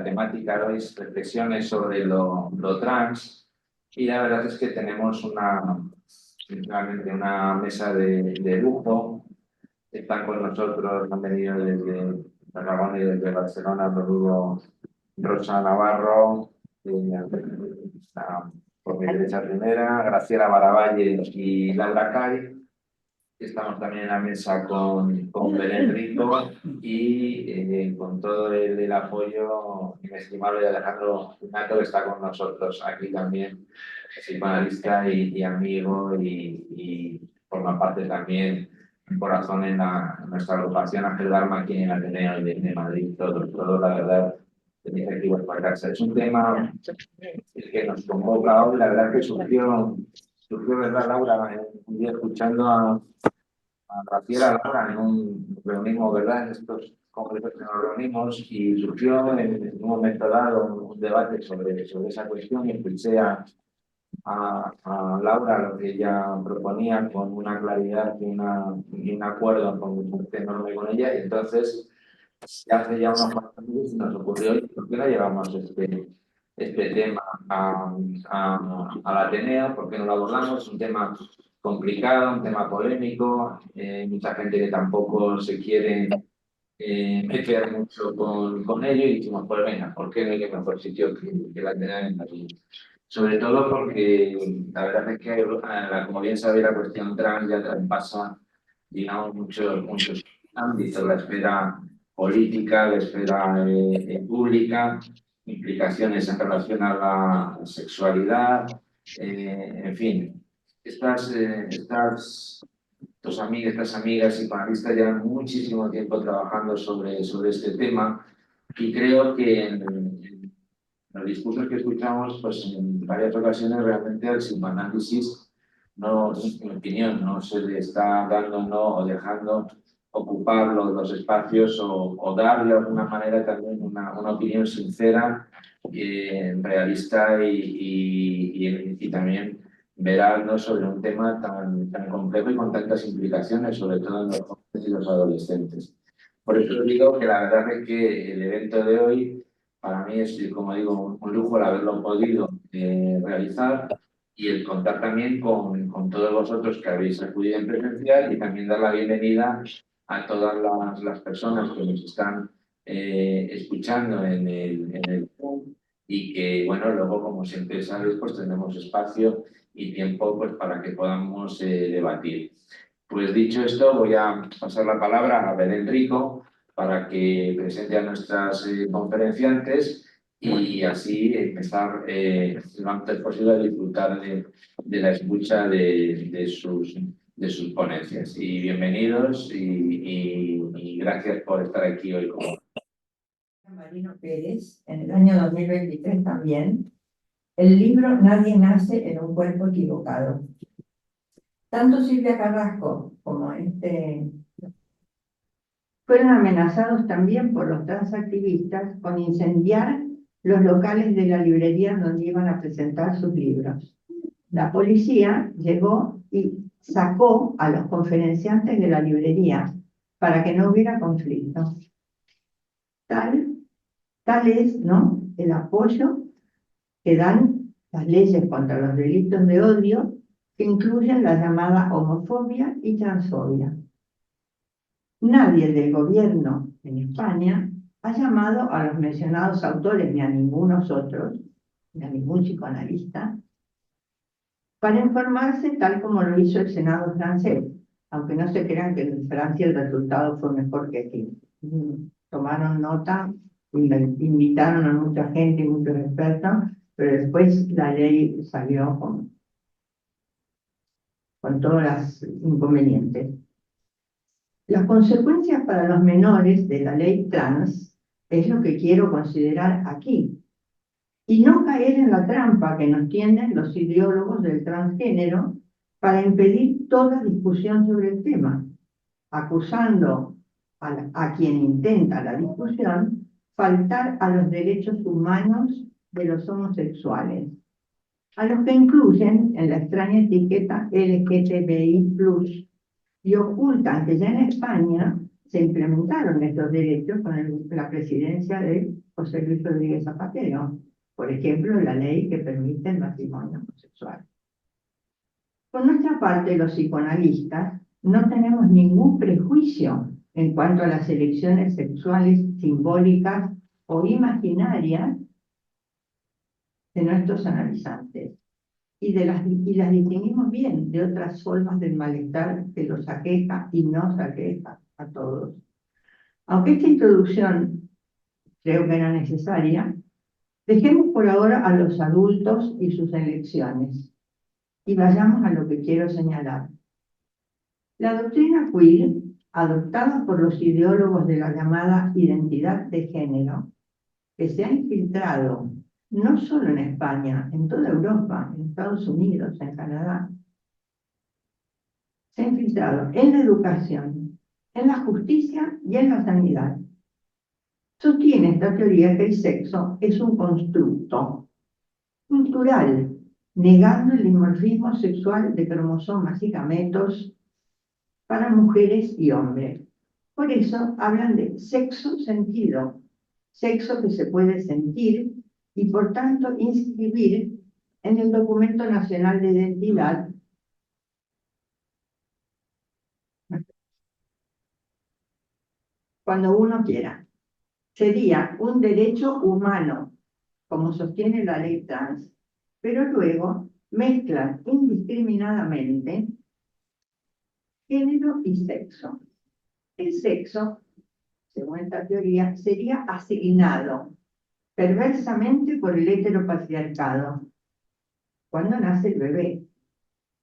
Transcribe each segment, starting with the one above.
la temática de hoy es reflexiones sobre lo trans, y la verdad es que tenemos realmente una mesa de lujo. Están con nosotros, han venido desde Tarragona y desde Barcelona, Rodrigo Rosa Navarro, está por mi derecha primera, Graciela Baravalle y Laura Cay. Estamos también en la mesa con Belén Rico y con todo el apoyo inestimable de Alejandro Nato, que está con nosotros aquí también, psicoanalista y amigo, y forma parte también por razón en nuestra agrupación Ángel Dharma aquí en el Ateneo de Madrid. Todo la verdad, tenéis aquí vuestra casa. Es un tema que nos convoca hoy. La verdad que surgió, ¿verdad, Laura? Un día escuchando a Graciela, Laura, nos reunimos, ¿verdad? En estos congresos que nos reunimos, y surgió en un momento dado un debate sobre esa cuestión, y escuché a Laura lo que ella proponía con una claridad y un acuerdo enorme con ella, y entonces hace ya unos cuantos meses nos ocurrió: ¿por qué no llevamos este tema al Ateneo? ¿Por qué no lo abordamos? Es un tema complicado, un tema polémico, mucha gente que tampoco se quiere meter mucho con ello, y dijimos, pues venga, ¿por qué no hay que mejor sitio que la Ateneo en Madrid? Sobre todo porque la verdad es que, como bien sabéis, la cuestión trans ya traspasa, digamos, muchos ámbitos: la esfera política, la esfera pública, implicaciones en relación a la sexualidad, en fin. Estas estas amigas psicoanalistas llevan muchísimo tiempo trabajando sobre este tema, y creo que en los discursos que escuchamos, pues en varias ocasiones realmente al psicoanálisis, no, en mi opinión, no se le está dando o dejando ocupar los espacios, o dar de alguna manera también una opinión sincera, realista y también veraz, ¿no?, sobre un tema tan complejo y con tantas implicaciones, sobre todo en los jóvenes y los adolescentes. Por eso digo que la verdad es que el evento de hoy para mí es, como digo, un lujo el haberlo podido realizar, y el contar también con todos vosotros que habéis acudido en presencial, y también dar la bienvenida a todas las personas que nos están escuchando en el Zoom, y que, bueno, luego, como siempre sabéis, pues tenemos espacio y tiempo pues para que podamos debatir. Pues dicho esto, voy a pasar la palabra a Belén Rico para que presente a nuestras conferenciantes, y así empezar lo antes posible a disfrutar de la escucha de sus ponencias. Y bienvenidos y gracias por estar aquí hoy con nosotros. Marino Pérez, en el año 2023 también, el libro Nadie nace en un cuerpo equivocado. Tanto Silvia Carrasco como fueron amenazados también por los transactivistas con incendiar los locales de la librería donde iban a presentar sus libros. La policía llegó y sacó a los conferenciantes de la librería para que no hubiera conflicto. Tal es, ¿no?, el apoyo que dan las leyes contra los delitos de odio, que incluyen la llamada homofobia y transfobia. Nadie del gobierno en España ha llamado a los mencionados autores, ni a ningunos otros, ni a ningún psicoanalista, para informarse tal como lo hizo el Senado francés, aunque no se crean que en Francia el resultado fue mejor que aquí. Tomaron nota, invitaron a mucha gente y muchos expertos, pero después la ley salió con todos los inconvenientes. Las consecuencias para los menores de la ley trans es lo que quiero considerar aquí, y no caer en la trampa que nos tienden los ideólogos del transgénero para impedir toda discusión sobre el tema, acusando a quien intenta la discusión faltar a los derechos humanos de los homosexuales, a los que incluyen en la extraña etiqueta LGTBI+, y ocultan que ya en España se implementaron estos derechos con la presidencia de José Luis Rodríguez Zapatero, por ejemplo, la ley que permite el matrimonio homosexual. Por nuestra parte, los psicoanalistas no tenemos ningún prejuicio en cuanto a las elecciones sexuales simbólicas o imaginarias de nuestros analizantes y las distinguimos bien de otras formas del malestar que los aqueja y nos aqueja a todos. Aunque esta introducción creo que era necesaria, dejemos por ahora a los adultos y sus elecciones y vayamos a lo que quiero señalar. La doctrina queer, adoptada por los ideólogos de la llamada identidad de género, que se ha infiltrado no solo en España, en toda Europa, en Estados Unidos, en Canadá, se ha infiltrado en la educación, en la justicia y en la sanidad. Sostiene esta teoría que el sexo es un constructo cultural, negando el dimorfismo sexual de cromosomas y gametos para mujeres y hombres. Por eso hablan de sexo sentido, sexo que se puede sentir y por tanto inscribir en el Documento Nacional de Identidad cuando uno quiera. Sería un derecho humano, como sostiene la ley trans, pero luego mezclan indiscriminadamente género y sexo. El sexo, según esta teoría, sería asignado perversamente por el heteropatriarcado cuando nace el bebé,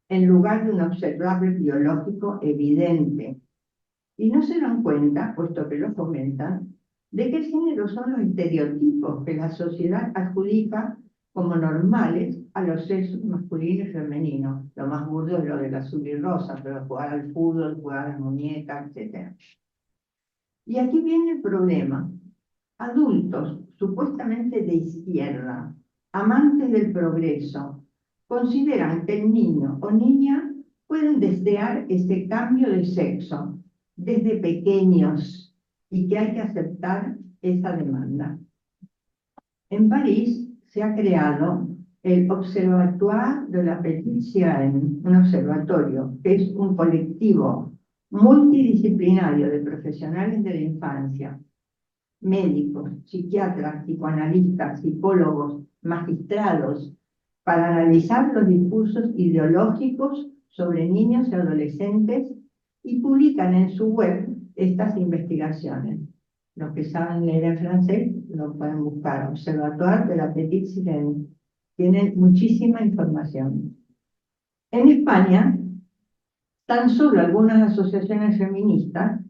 en lugar de un observable biológico evidente. Y no se dan cuenta, puesto que lo fomentan, de qué género son los estereotipos que la sociedad adjudica como normales a los sexos masculino y femenino. Lo más burdo es lo del azul y rosa, pero jugar al fútbol, jugar a las muñecas, etc. Y aquí viene el problema. Adultos, supuestamente de izquierda, amantes del progreso, consideran que el niño o niña pueden desear ese cambio de sexo desde pequeños y que hay que aceptar esa demanda. En París se ha creado el Observatoire de la Petite Sirène, un observatorio que es un colectivo multidisciplinario de profesionales de la infancia, médicos, psiquiatras, psicoanalistas, psicólogos, magistrados, para analizar los discursos ideológicos sobre niños y adolescentes y publican en su web estas investigaciones. Los que saben leer en francés lo pueden buscar, Observatoire de la Petite Sirène. Tienen muchísima información. En España, tan solo algunas asociaciones feministas,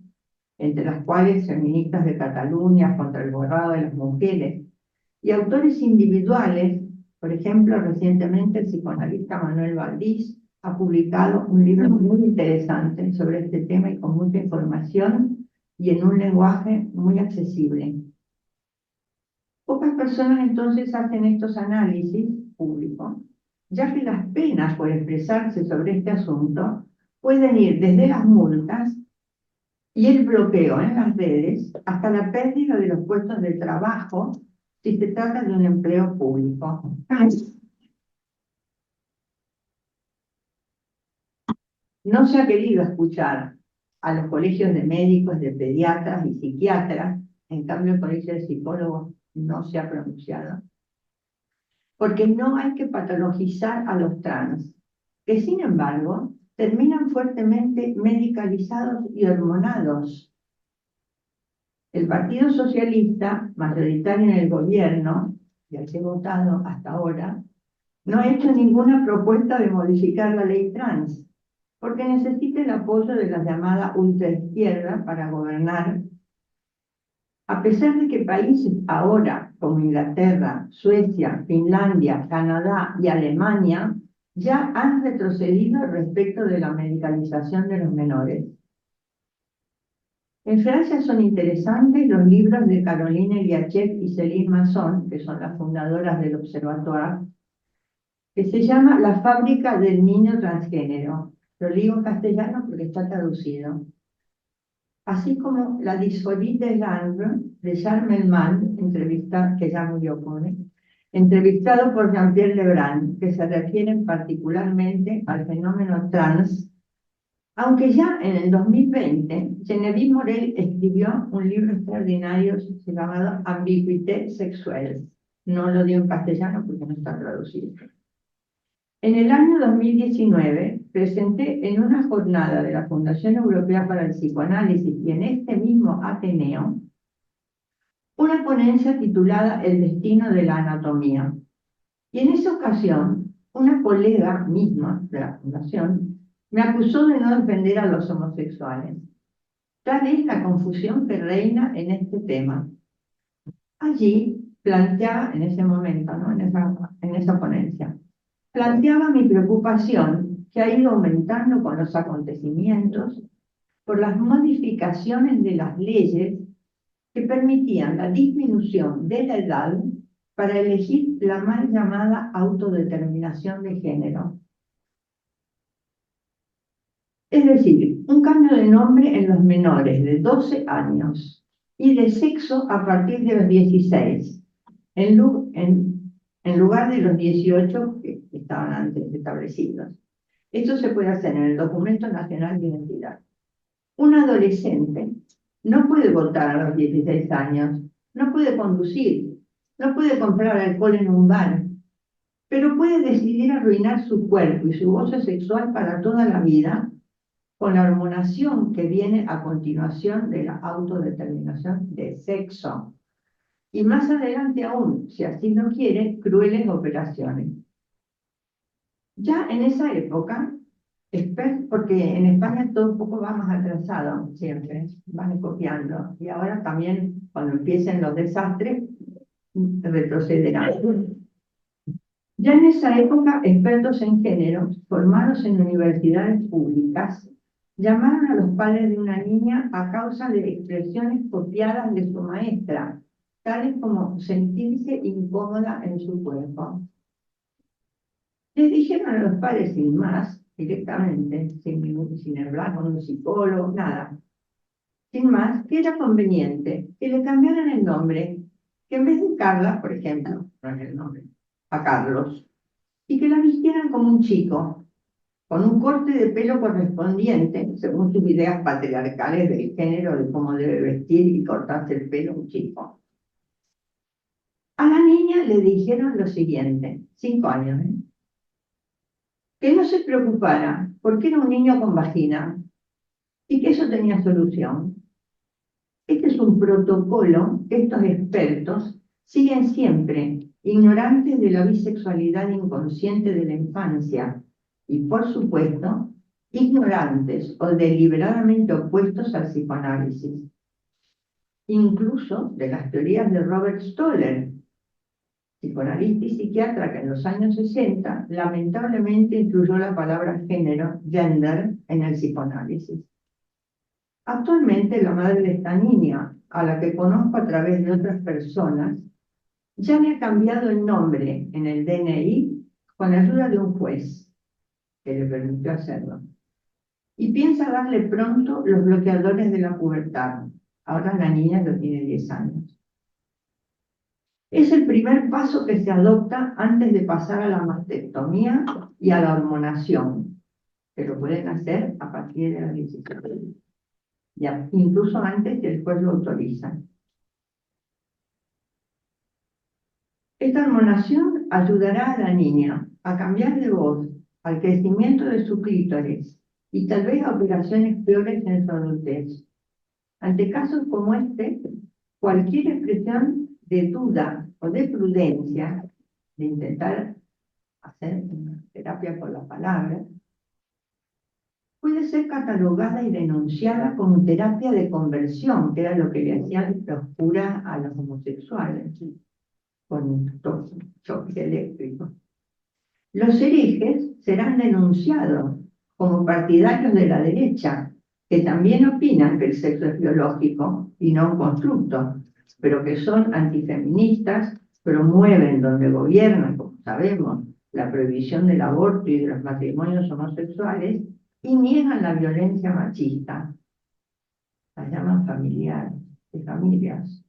entre las cuales Feministas de Cataluña contra el borrado de las mujeres, y autores individuales, por ejemplo, recientemente el psicoanalista Manuel Valdís ha publicado un libro muy interesante sobre este tema y con mucha información y en un lenguaje muy accesible. Pocas personas entonces hacen estos análisis públicos, ya que las penas por expresarse sobre este asunto pueden ir desde las multas y el bloqueo en las redes hasta la pérdida de los puestos de trabajo si se trata de un empleo público. No se ha querido escuchar a los colegios de médicos, de pediatras y psiquiatras, en cambio el colegio de psicólogos no se ha pronunciado, porque no hay que patologizar a los trans, que sin embargo terminan fuertemente medicalizados y hormonados. El Partido Socialista, mayoritario en el gobierno, y al que he votado hasta ahora, no ha hecho ninguna propuesta de modificar la ley trans, porque necesita el apoyo de la llamada ultraizquierda para gobernar, a pesar de que países ahora como Inglaterra, Suecia, Finlandia, Canadá y Alemania ya han retrocedido respecto de la medicalización de los menores. En Francia son interesantes los libros de Caroline Eliachev y Céline Masson, que son las fundadoras del Observatoire, que se llama La fábrica del niño transgénero. Lo digo en castellano porque está traducido. así como la disforie de genre de Charles Melman, que ya murió pobre, entrevistado por Jean-Pierre Lebrun, que se refieren particularmente al fenómeno trans, aunque ya en el 2020 Geneviève Morel escribió un libro extraordinario llamado Ambigüité sexuelle. No lo dio en castellano porque no está traducido. En el año 2019 presenté en una jornada de la Fundación Europea para el Psicoanálisis y en este mismo Ateneo una ponencia titulada El destino de la anatomía. Y en esa ocasión, una colega misma de la Fundación me acusó de no defender a los homosexuales. Tal es la confusión que reina en este tema. Allí planteaba, en ese momento, ¿no? en esa ponencia, planteaba mi preocupación, que ha ido aumentando con los acontecimientos, por las modificaciones de las leyes que permitían la disminución de la edad para elegir la mal llamada autodeterminación de género. Es decir, un cambio de nombre en los menores de 12 años y de sexo a partir de los 16, en lugar de los 18 que estaban antes establecidos. Esto se puede hacer en el Documento Nacional de Identidad. Un adolescente no puede votar a los 16 años, no puede conducir, no puede comprar alcohol en un bar, pero puede decidir arruinar su cuerpo y su goce sexual para toda la vida con la hormonación que viene a continuación de la autodeterminación de sexo. Y más adelante aún, si así lo quiere, crueles operaciones. Ya en esa época, porque en España todo un poco va más atrasado, siempre, van copiando. Y ahora también, cuando empiecen los desastres, retrocederán. Ya en esa época, expertos en género, formados en universidades públicas, llamaron a los padres de una niña a causa de expresiones copiadas de su maestra, tales como sentirse incómoda en su cuerpo. Les dijeron a los padres sin más, directamente, sin hablar con un psicólogo, nada, sin más, que era conveniente que le cambiaran el nombre, que en vez de Carla, por ejemplo, no es el nombre, a Carlos, y que la vistieran como un chico, con un corte de pelo correspondiente, según sus ideas patriarcales del género, de cómo debe vestir y cortarse el pelo un chico. A la niña le dijeron lo siguiente, 5 años, que no se preocupara, porque era un niño con vagina, y que eso tenía solución. Este es un protocolo que estos expertos siguen siempre, ignorantes de la bisexualidad inconsciente de la infancia, y por supuesto, ignorantes o deliberadamente opuestos al psicoanálisis. Incluso de las teorías de Robert Stoller, psicoanalista y psiquiatra que en los años 60 lamentablemente incluyó la palabra género, gender, en el psicoanálisis. Actualmente la madre de esta niña, a la que conozco a través de otras personas, ya le ha cambiado el nombre en el DNI con la ayuda de un juez que le permitió hacerlo. Y piensa darle pronto los bloqueadores de la pubertad. Ahora la niña lo tiene 10 años. Es el primer paso que se adopta antes de pasar a la mastectomía y a la hormonación, que lo pueden hacer a partir de los 17. Ya, incluso antes que el juez lo autoriza. Esta hormonación ayudará a la niña a cambiar de voz, al crecimiento de su clítoris y tal vez a operaciones peores en su adultez. Ante casos como este, cualquier expresión de duda o de prudencia, de intentar hacer una terapia con la palabra, puede ser catalogada y denunciada como terapia de conversión, que era lo que le hacían los curas a los homosexuales, con choques eléctricos. Los herejes serán denunciados como partidarios de la derecha, que también opinan que el sexo es biológico y no un constructo, pero que son antifeministas, promueven donde gobiernan, como sabemos, la prohibición del aborto y de los matrimonios homosexuales, y niegan la violencia machista. las llaman familiares, de familias.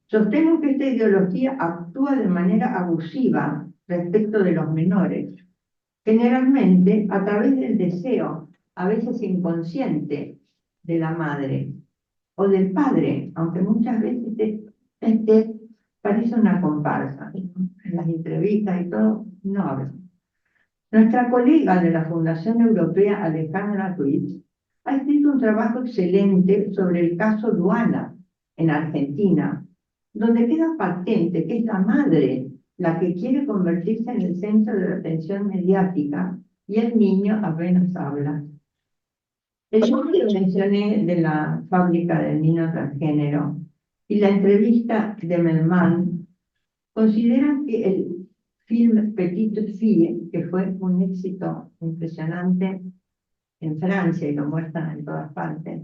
Sostengo que esta ideología actúa de manera abusiva respecto de los menores, generalmente a través del deseo, a veces inconsciente, de la madre o del padre, aunque muchas veces este parece una comparsa. En las entrevistas y todo, no hablan. Nuestra colega de la Fundación Europea, Alejandra Ruiz, ha escrito un trabajo excelente sobre el caso Duana, en Argentina, donde queda patente que es la madre la que quiere convertirse en el centro de la atención mediática y el niño apenas habla. El show que mencioné de la fábrica del niño transgénero y la entrevista de Melman consideran que el film Petite Fille, que fue un éxito impresionante en Francia y lo muestran en todas partes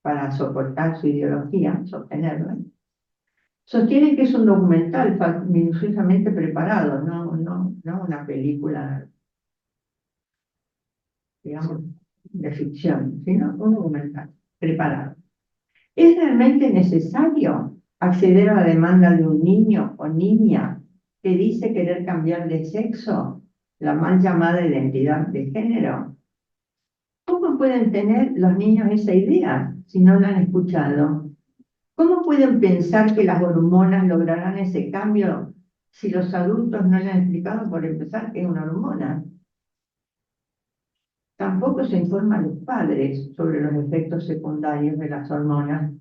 para soportar su ideología, sostenerla, sostiene que es un documental minuciosamente preparado, no una película, digamos, de ficción, sino un documental preparado. ¿Es realmente necesario acceder a la demanda de un niño o niña que dice querer cambiar de sexo, la mal llamada identidad de género? ¿Cómo pueden tener los niños esa idea si no la han escuchado? ¿Cómo pueden pensar que las hormonas lograrán ese cambio si los adultos no le han explicado, por empezar, qué es una hormona? Tampoco se informa a los padres sobre los efectos secundarios de las hormonas.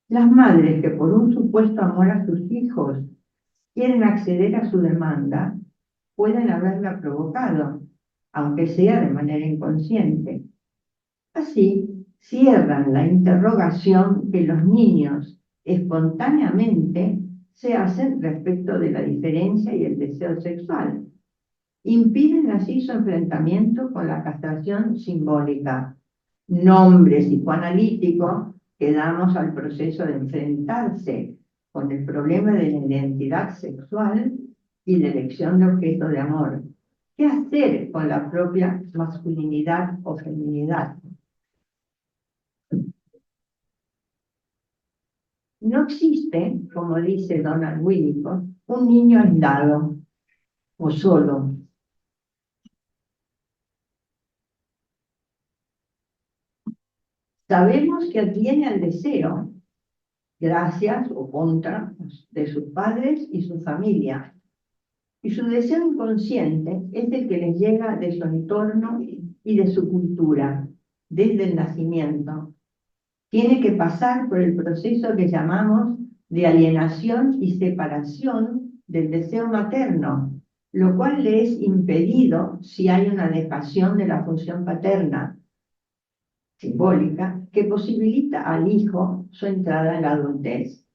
Las madres que por un supuesto amor a sus hijos quieren acceder a su demanda, pueden haberla provocado, aunque sea de manera inconsciente. Así, cierran la interrogación que los niños espontáneamente se hacen respecto de la diferencia y el deseo sexual. Impiden así su enfrentamiento con la castración simbólica, nombre psicoanalítico que damos al proceso de enfrentarse con el problema de la identidad sexual y la elección de objeto de amor. ¿Qué hacer con la propia masculinidad o feminidad? No existe, como dice Donald Winnicott, un niño aislado o solo. Sabemos que atiene al deseo, gracias o contra de sus padres y su familia. Y su deseo inconsciente es el que les llega de su entorno y de su cultura, desde el nacimiento. Tiene que pasar por el proceso que llamamos de alienación y separación del deseo materno, lo cual le es impedido si hay una dejación de la función paterna, simbólica, que posibilita al hijo su entrada en la adultez.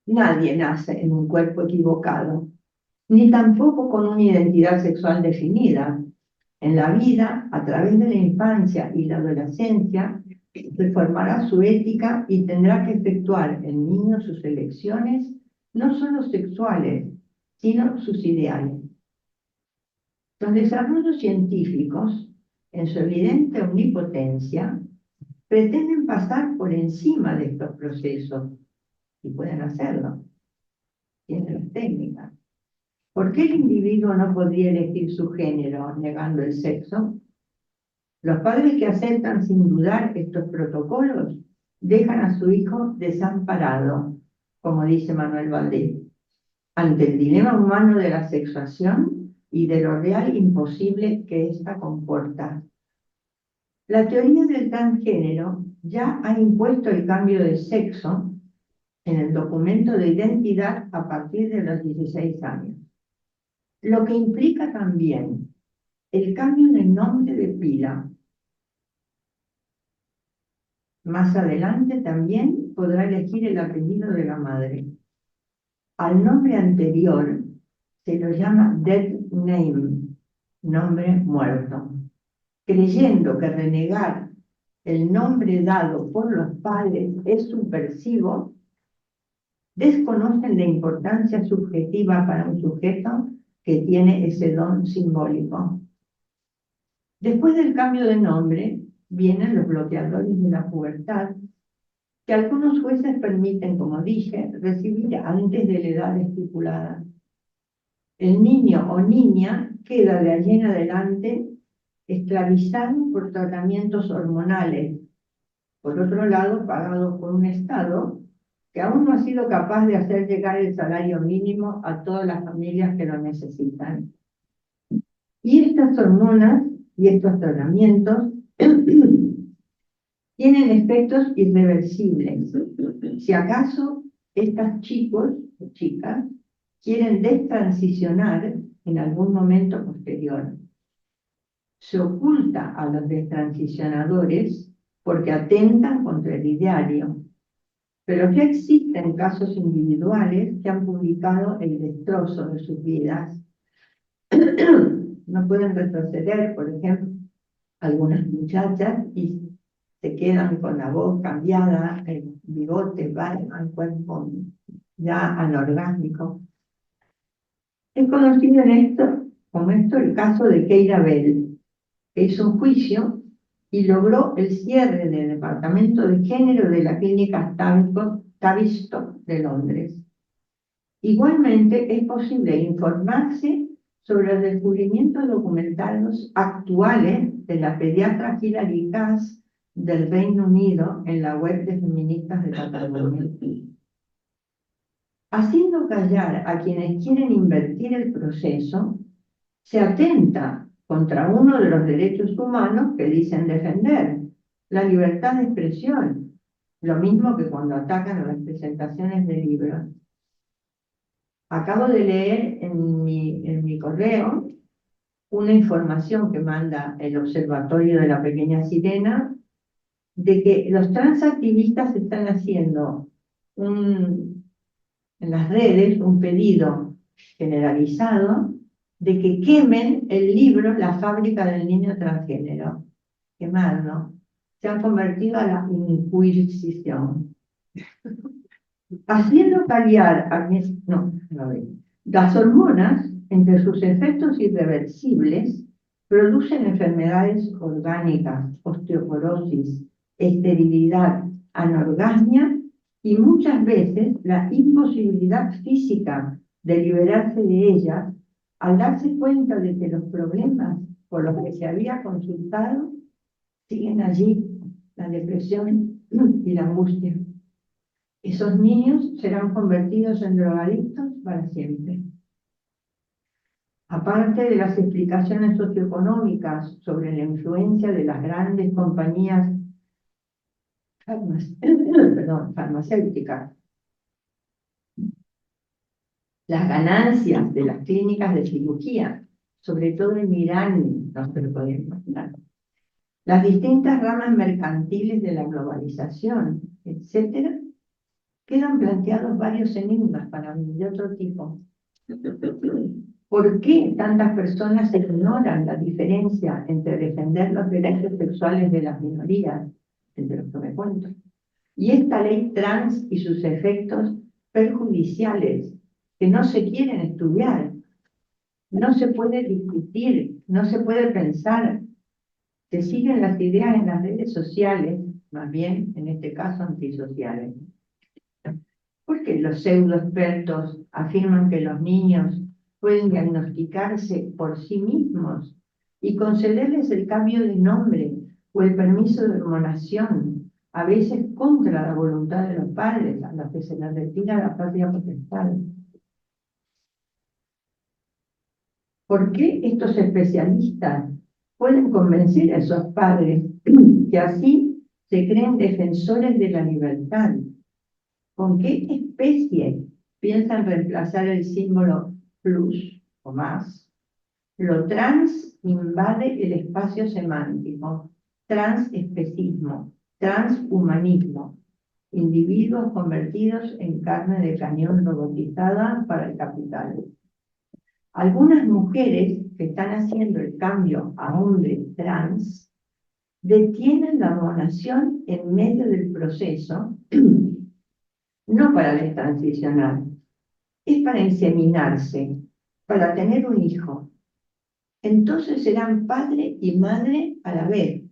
Nadie nace en un cuerpo equivocado, ni tampoco con una identidad sexual definida. En la vida, a través de la infancia y la adolescencia, se formará su ética y tendrá que efectuar el niño sus elecciones, no solo sexuales, sino sus ideales. Los desarrollos científicos, en su evidente omnipotencia, pretenden pasar por encima de estos procesos, y pueden hacerlo, tienen las técnicas. ¿Por qué el individuo no podría elegir su género negando el sexo? Los padres que aceptan sin dudar estos protocolos dejan a su hijo desamparado, como dice Manuel Valdés, ante el dilema humano de la sexuación y de lo real imposible que ésta comporta. La teoría del transgénero ya ha impuesto el cambio de sexo en el documento de identidad a partir de los 16 años, lo que implica también el cambio del nombre de pila. Más adelante también podrá elegir el apellido de la madre. Al nombre anterior se lo llama dead name, nombre muerto, creyendo que renegar el nombre dado por los padres es subversivo. Desconocen la importancia subjetiva para un sujeto que tiene ese don simbólico. Después del cambio de nombre, vienen los bloqueadores de la pubertad, que algunos jueces permiten, como dije, recibir antes de la edad estipulada. El niño o niña queda de allí en adelante esclavizado por tratamientos hormonales, por otro lado, pagados por un Estado que aún no ha sido capaz de hacer llegar el salario mínimo a todas las familias que lo necesitan. Y estas hormonas y estos tratamientos tienen efectos irreversibles. Si acaso estos chicos o chicas quieren destransicionar en algún momento posterior, se oculta a los destransicionadores porque atentan contra el ideario, pero ya existen casos individuales que han publicado el destrozo de sus vidas. No pueden retroceder, por ejemplo, algunas muchachas y se quedan con la voz cambiada, el bigote, el cuerpo ya anorgásmico. Es conocido como esto el caso de Keira Bell, que hizo un juicio y logró el cierre del departamento de género de la clínica Tavistock de Londres. Igualmente es posible informarse sobre los descubrimientos documentados actuales de la pediatra Hilary Cass del Reino Unido en la web de Feministas de Cataluña. Haciendo callar a quienes quieren invertir el proceso, se atenta contra uno de los derechos humanos que dicen defender, la libertad de expresión, lo mismo que cuando atacan a las presentaciones de libros. Acabo de leer en mi correo una información que manda el Observatorio de la Pequeña Sirena de que los transactivistas están haciendo en las redes un pedido generalizado de que quemen el libro La fábrica del niño transgénero. Quemarlo. Se han convertido a la Inquisición. Haciendo callar las hormonas, entre sus efectos irreversibles, producen enfermedades orgánicas, osteoporosis, esterilidad, anorgasmia y muchas veces la imposibilidad física de liberarse de ellas al darse cuenta de que los problemas por los que se había consultado siguen allí, la depresión y la angustia. Esos niños serán convertidos en drogadictos para siempre. Aparte de las explicaciones socioeconómicas sobre la influencia de las grandes compañías farmacéuticas, las ganancias de las clínicas de cirugía, sobre todo en Irán, no se lo pueden imaginar, las distintas ramas mercantiles de la globalización, etc., quedan planteados varios enigmas para mí, de otro tipo. ¿Por qué tantas personas ignoran la diferencia entre defender los derechos sexuales de las minorías, entre los que me cuento, y esta ley trans y sus efectos perjudiciales que no se quieren estudiar? No se puede discutir, no se puede pensar. Se siguen las ideas en las redes sociales, más bien, en este caso, antisociales. Porque los pseudoexpertos afirman que los niños pueden diagnosticarse por sí mismos y concederles el cambio de nombre o el permiso de hormonación, a veces contra la voluntad de los padres, a los que se les retira la patria potestad. ¿Por qué estos especialistas pueden convencer a esos padres que así se creen defensores de la libertad? ¿Con qué especie piensan reemplazar el símbolo plus o más? Lo trans invade el espacio semántico, transespecismo, transhumanismo, individuos convertidos en carne de cañón robotizada para el capital. Algunas mujeres que están haciendo el cambio a hombre trans detienen la hormonación en medio del proceso, no para destransicionar, es para inseminarse, para tener un hijo. Entonces serán padre y madre a la vez.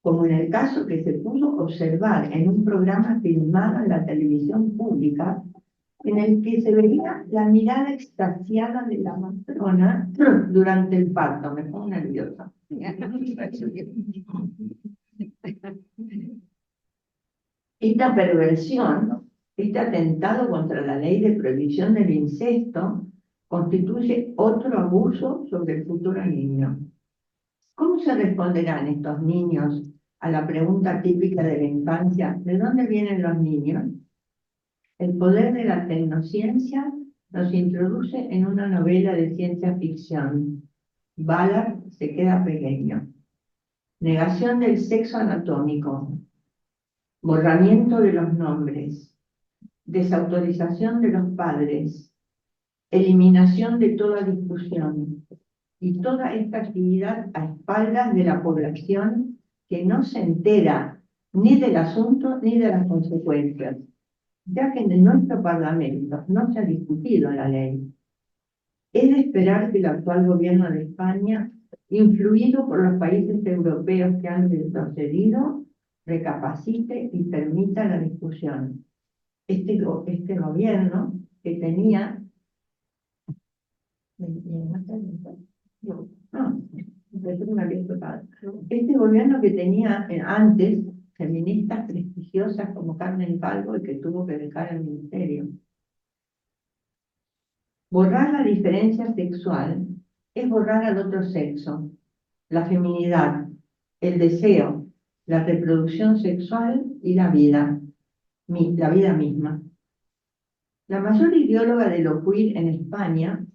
como en el caso que se pudo observar en un programa filmado en la televisión pública, en el que se veía la mirada extasiada de la matrona durante el parto. Me pongo nerviosa. Esta perversión, este atentado contra la ley de prohibición del incesto, constituye otro abuso sobre el futuro niño. ¿Cómo se responderán estos niños a la pregunta típica de la infancia: ¿de dónde vienen los niños? El poder de la tecnociencia nos introduce en una novela de ciencia ficción. Ballard se queda pequeño. Negación del sexo anatómico. Borramiento de los nombres. Desautorización de los padres. Eliminación de toda discusión. Y toda esta actividad a espaldas de la población que no se entera ni del asunto ni de las consecuencias, ya que en nuestro Parlamento no se ha discutido la ley. Es de esperar que el actual gobierno de España, influido por los países europeos que han retrocedido, recapacite y permita la discusión. Este gobierno que tenía... Este gobierno que tenía antes feministas prestigiosas como Carmen Calvo y que tuvo que dejar el ministerio. Borrar la diferencia sexual es borrar al otro sexo, la feminidad, el deseo, la reproducción sexual y la vida misma. La mayor ideóloga de lo queer en España,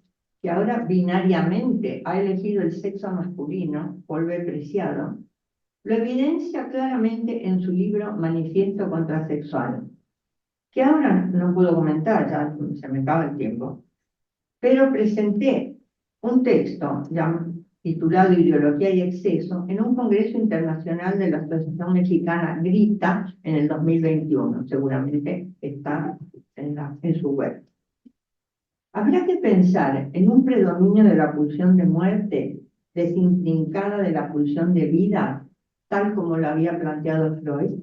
que ahora binariamente ha elegido el sexo masculino, Olve Preciado, lo evidencia claramente en su libro Manifiesto Contrasexual, que ahora no puedo comentar, ya se me acaba el tiempo, pero presenté un texto titulado Ideología y Exceso en un congreso internacional de la Asociación Mexicana Grita en el 2021. Seguramente está en su web. Habrá que pensar en un predominio de la pulsión de muerte desintrincada de la pulsión de vida, tal como lo había planteado Freud.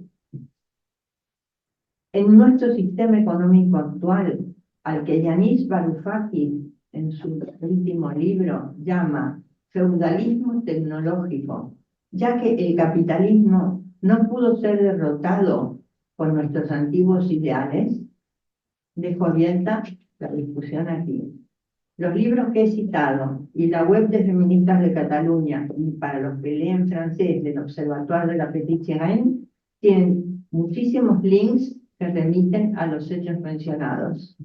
En nuestro sistema económico actual, al que Yanis Varoufakis en su último libro llama feudalismo tecnológico, ya que el capitalismo no pudo ser derrotado por nuestros antiguos ideales, dejo abierta la discusión aquí. Los libros que he citado y la web de Feministas de Cataluña, y para los que leen francés del Observatoire de la Petite Sirène, tienen muchísimos links que remiten a los hechos mencionados.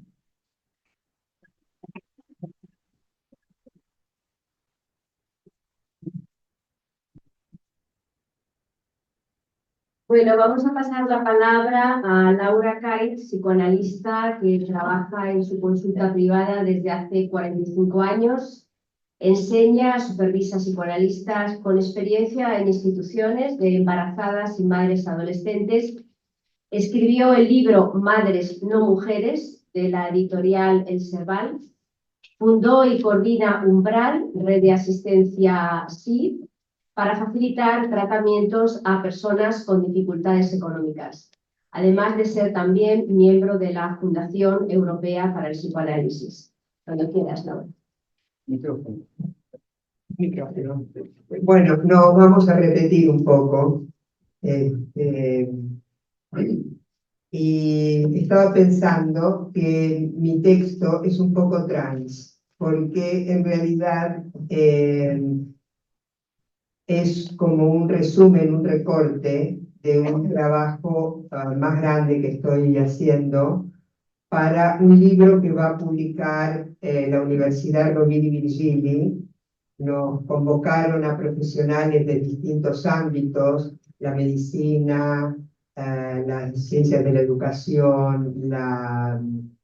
Bueno, vamos a pasar la palabra a Laura Kite, psicoanalista que trabaja en su consulta privada desde hace 45 años. Enseña, supervisa psicoanalistas con experiencia en instituciones de embarazadas y madres adolescentes. Escribió el libro Madres no Mujeres, de la editorial El Serval. Fundó y coordina Umbral, red de asistencia SID, para facilitar tratamientos a personas con dificultades económicas, además de ser también miembro de la Fundación Europea para el Psicoanálisis. Cuando quieras, Laura. Micrófono. Bueno, nos vamos a repetir un poco. Y estaba pensando que mi texto es un poco trans, porque en realidad es como un resumen, un recorte de un trabajo más grande que estoy haciendo para un libro que va a publicar la Universidad Rovira i Virgili. Nos convocaron a profesionales de distintos ámbitos: la medicina, las ciencias de la educación, la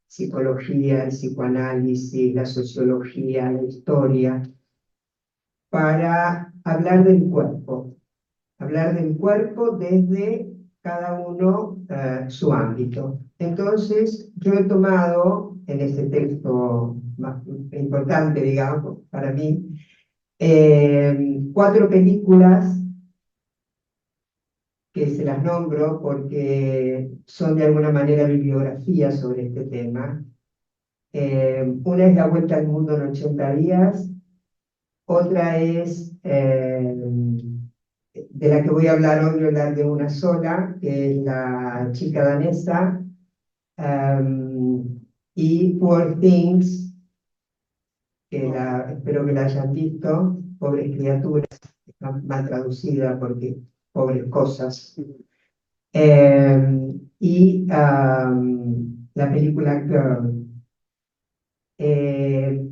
psicología, el psicoanálisis, la sociología, la historia, para hablar del cuerpo desde cada uno su ámbito. Entonces, yo he tomado en este texto más importante, digamos, para mí, 4 películas que se las nombro porque son de alguna manera bibliografías sobre este tema. Una es La Vuelta al Mundo en 80 días, otra es, de la que voy a hablar hoy, voy a hablar de una sola, que es La chica danesa, y Poor Things, que espero que la hayan visto, Pobres criaturas, está mal traducida porque pobres cosas. Y la película Girl.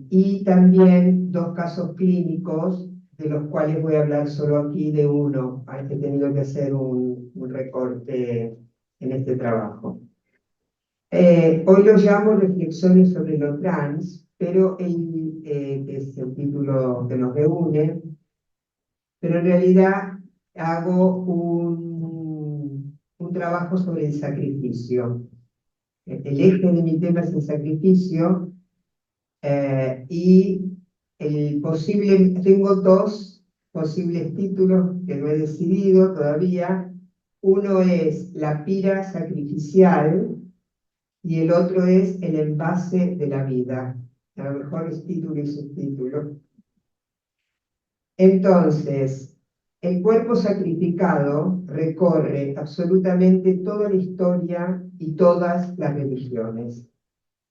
Y también 2 casos clínicos, de los cuales voy a hablar solo aquí de uno. He tenido que hacer un recorte en este trabajo. Hoy lo llamo Reflexiones sobre lo trans, pero que es el título que nos reúne, pero en realidad hago un trabajo sobre el sacrificio. El eje de mi tema es el sacrificio, y tengo 2 posibles títulos que no he decidido todavía. Uno es La pira sacrificial y el otro es El envase de la vida. A lo mejor es título y subtítulo. Entonces, el cuerpo sacrificado recorre absolutamente toda la historia y todas las religiones.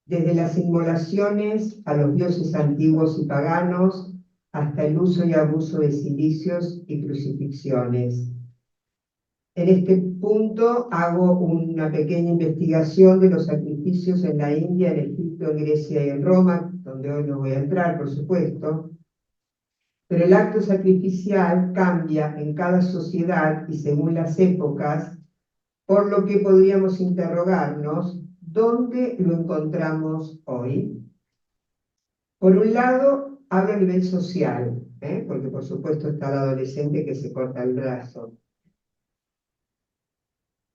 Desde las inmolaciones a los dioses antiguos y paganos, hasta el uso y abuso de cilicios y crucifixiones. En este punto hago una pequeña investigación de los sacrificios en la India, en Egipto, en Grecia y en Roma, donde hoy no voy a entrar, por supuesto. Pero el acto sacrificial cambia en cada sociedad y según las épocas, por lo que podríamos interrogarnos, ¿dónde lo encontramos hoy? Por un lado, hablo a nivel social, porque por supuesto está el adolescente que se corta el brazo.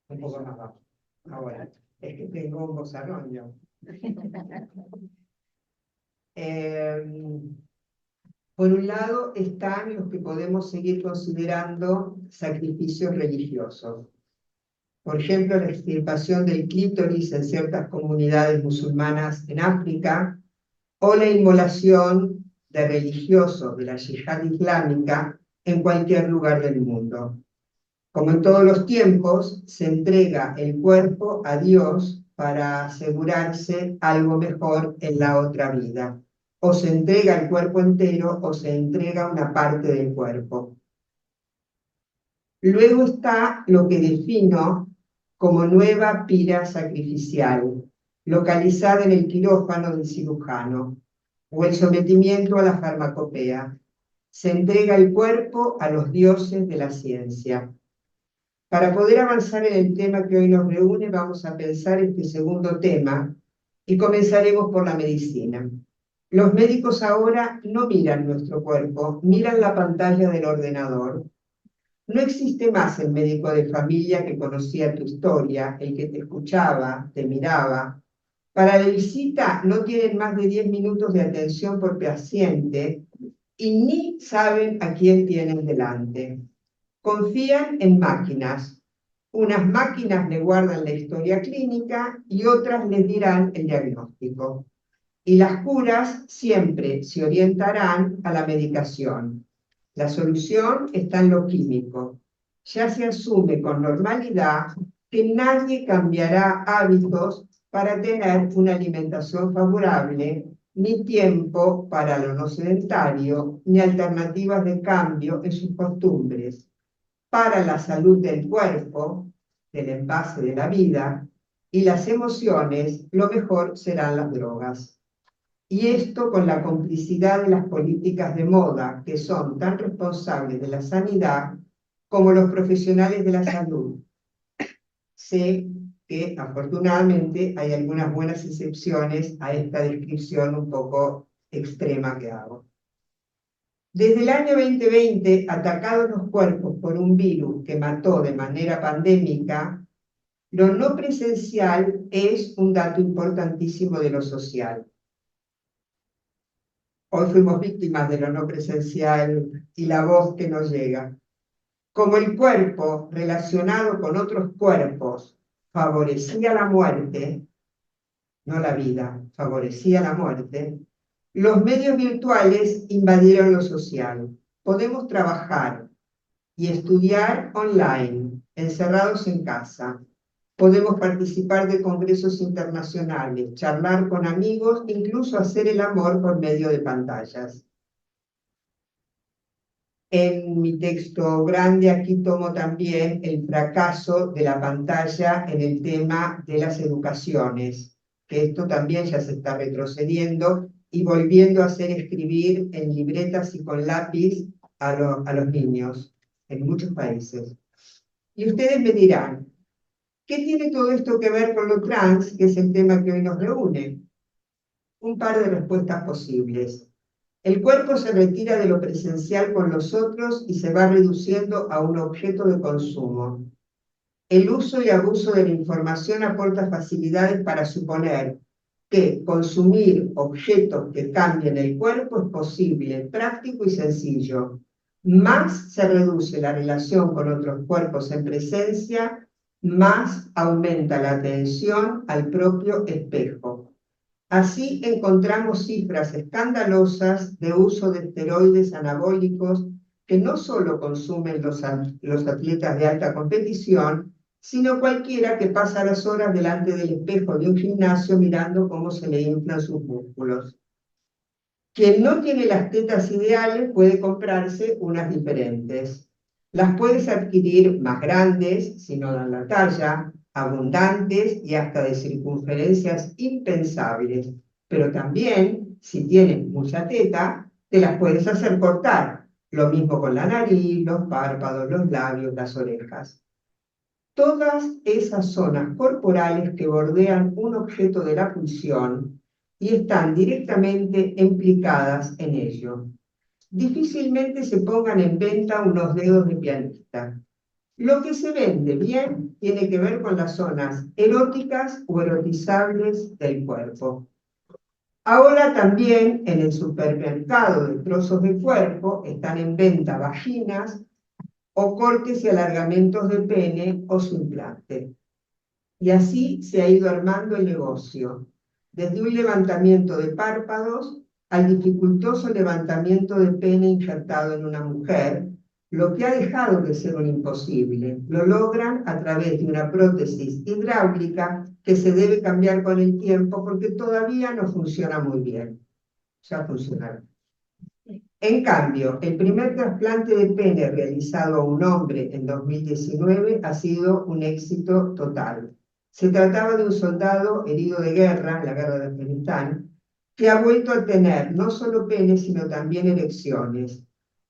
Un poco más bajo. Ahora, es que tengo un bozarrón yo. Por un lado están los que podemos seguir considerando sacrificios religiosos. Por ejemplo, la extirpación del clítoris en ciertas comunidades musulmanas en África, o la inmolación de religiosos de la yihad islámica en cualquier lugar del mundo. Como en todos los tiempos, se entrega el cuerpo a Dios para asegurarse algo mejor en la otra vida. O se entrega el cuerpo entero o se entrega una parte del cuerpo. Luego está lo que defino como nueva pira sacrificial, localizada en el quirófano del cirujano, o el sometimiento a la farmacopea. Se entrega el cuerpo a los dioses de la ciencia. Para poder avanzar en el tema que hoy nos reúne, vamos a pensar este segundo tema y comenzaremos por la medicina. Los médicos ahora no miran nuestro cuerpo, miran la pantalla del ordenador. No existe más el médico de familia que conocía tu historia, el que te escuchaba, te miraba. Para la visita no tienen más de 10 minutos de atención por paciente y ni saben a quién tienen delante. Confían en máquinas. Unas máquinas le guardan la historia clínica y otras les dirán el diagnóstico. Y las curas siempre se orientarán a la medicación. La solución está en lo químico. Ya se asume con normalidad que nadie cambiará hábitos para tener una alimentación favorable, ni tiempo para lo no sedentario, ni alternativas de cambio en sus costumbres. Para la salud del cuerpo, del envase de la vida, y las emociones, lo mejor serán las drogas. Y esto con la complicidad de las políticas de moda, que son tan responsables de la sanidad como los profesionales de la salud. Sé que afortunadamente hay algunas buenas excepciones a esta descripción un poco extrema que hago. Desde el año 2020, atacados los cuerpos por un virus que mató de manera pandémica, lo no presencial es un dato importantísimo de lo social. Hoy fuimos víctimas de lo no presencial y la voz que nos llega. Como el cuerpo relacionado con otros cuerpos favorecía la muerte, no la vida, favorecía la muerte, los medios virtuales invadieron lo social. Podemos trabajar y estudiar online, encerrados en casa. Podemos participar de congresos internacionales, charlar con amigos, incluso hacer el amor por medio de pantallas. En mi texto grande aquí tomo también el fracaso de la pantalla en el tema de las educaciones, que esto también ya se está retrocediendo y volviendo a hacer escribir en libretas y con lápiz a los niños en muchos países. Y ustedes me dirán, ¿qué tiene todo esto que ver con lo trans, que es el tema que hoy nos reúne? Un par de respuestas posibles. El cuerpo se retira de lo presencial con los otros y se va reduciendo a un objeto de consumo. El uso y abuso de la información aporta facilidades para suponer que consumir objetos que cambien el cuerpo es posible, práctico y sencillo. Más se reduce la relación con otros cuerpos en presencia, más aumenta la atención al propio espejo. Así encontramos cifras escandalosas de uso de esteroides anabólicos que no solo consumen los atletas de alta competición, sino cualquiera que pasa las horas delante del espejo de un gimnasio mirando cómo se le inflan sus músculos. Quien no tiene las tetas ideales puede comprarse unas diferentes. Las puedes adquirir más grandes, si no dan la talla, abundantes y hasta de circunferencias impensables. Pero también, si tienes mucha teta, te las puedes hacer cortar. Lo mismo con la nariz, los párpados, los labios, las orejas. Todas esas zonas corporales que bordean un objeto de la pulsión y están directamente implicadas en ello. Difícilmente se pongan en venta unos dedos de pianista. Lo que se vende bien tiene que ver con las zonas eróticas o erotizables del cuerpo. Ahora también en el supermercado de trozos de cuerpo están en venta vaginas o cortes y alargamientos de pene o su implante. Y así se ha ido armando el negocio, desde un levantamiento de párpados al dificultoso levantamiento de pene injertado en una mujer, lo que ha dejado de ser un imposible. Lo logran a través de una prótesis hidráulica que se debe cambiar con el tiempo porque todavía no funciona muy bien. Ya funcionará. En cambio, el primer trasplante de pene realizado a un hombre en 2019 ha sido un éxito total. Se trataba de un soldado herido de guerra, en la guerra de Afganistán, que ha vuelto a tener no solo pene, sino también erecciones.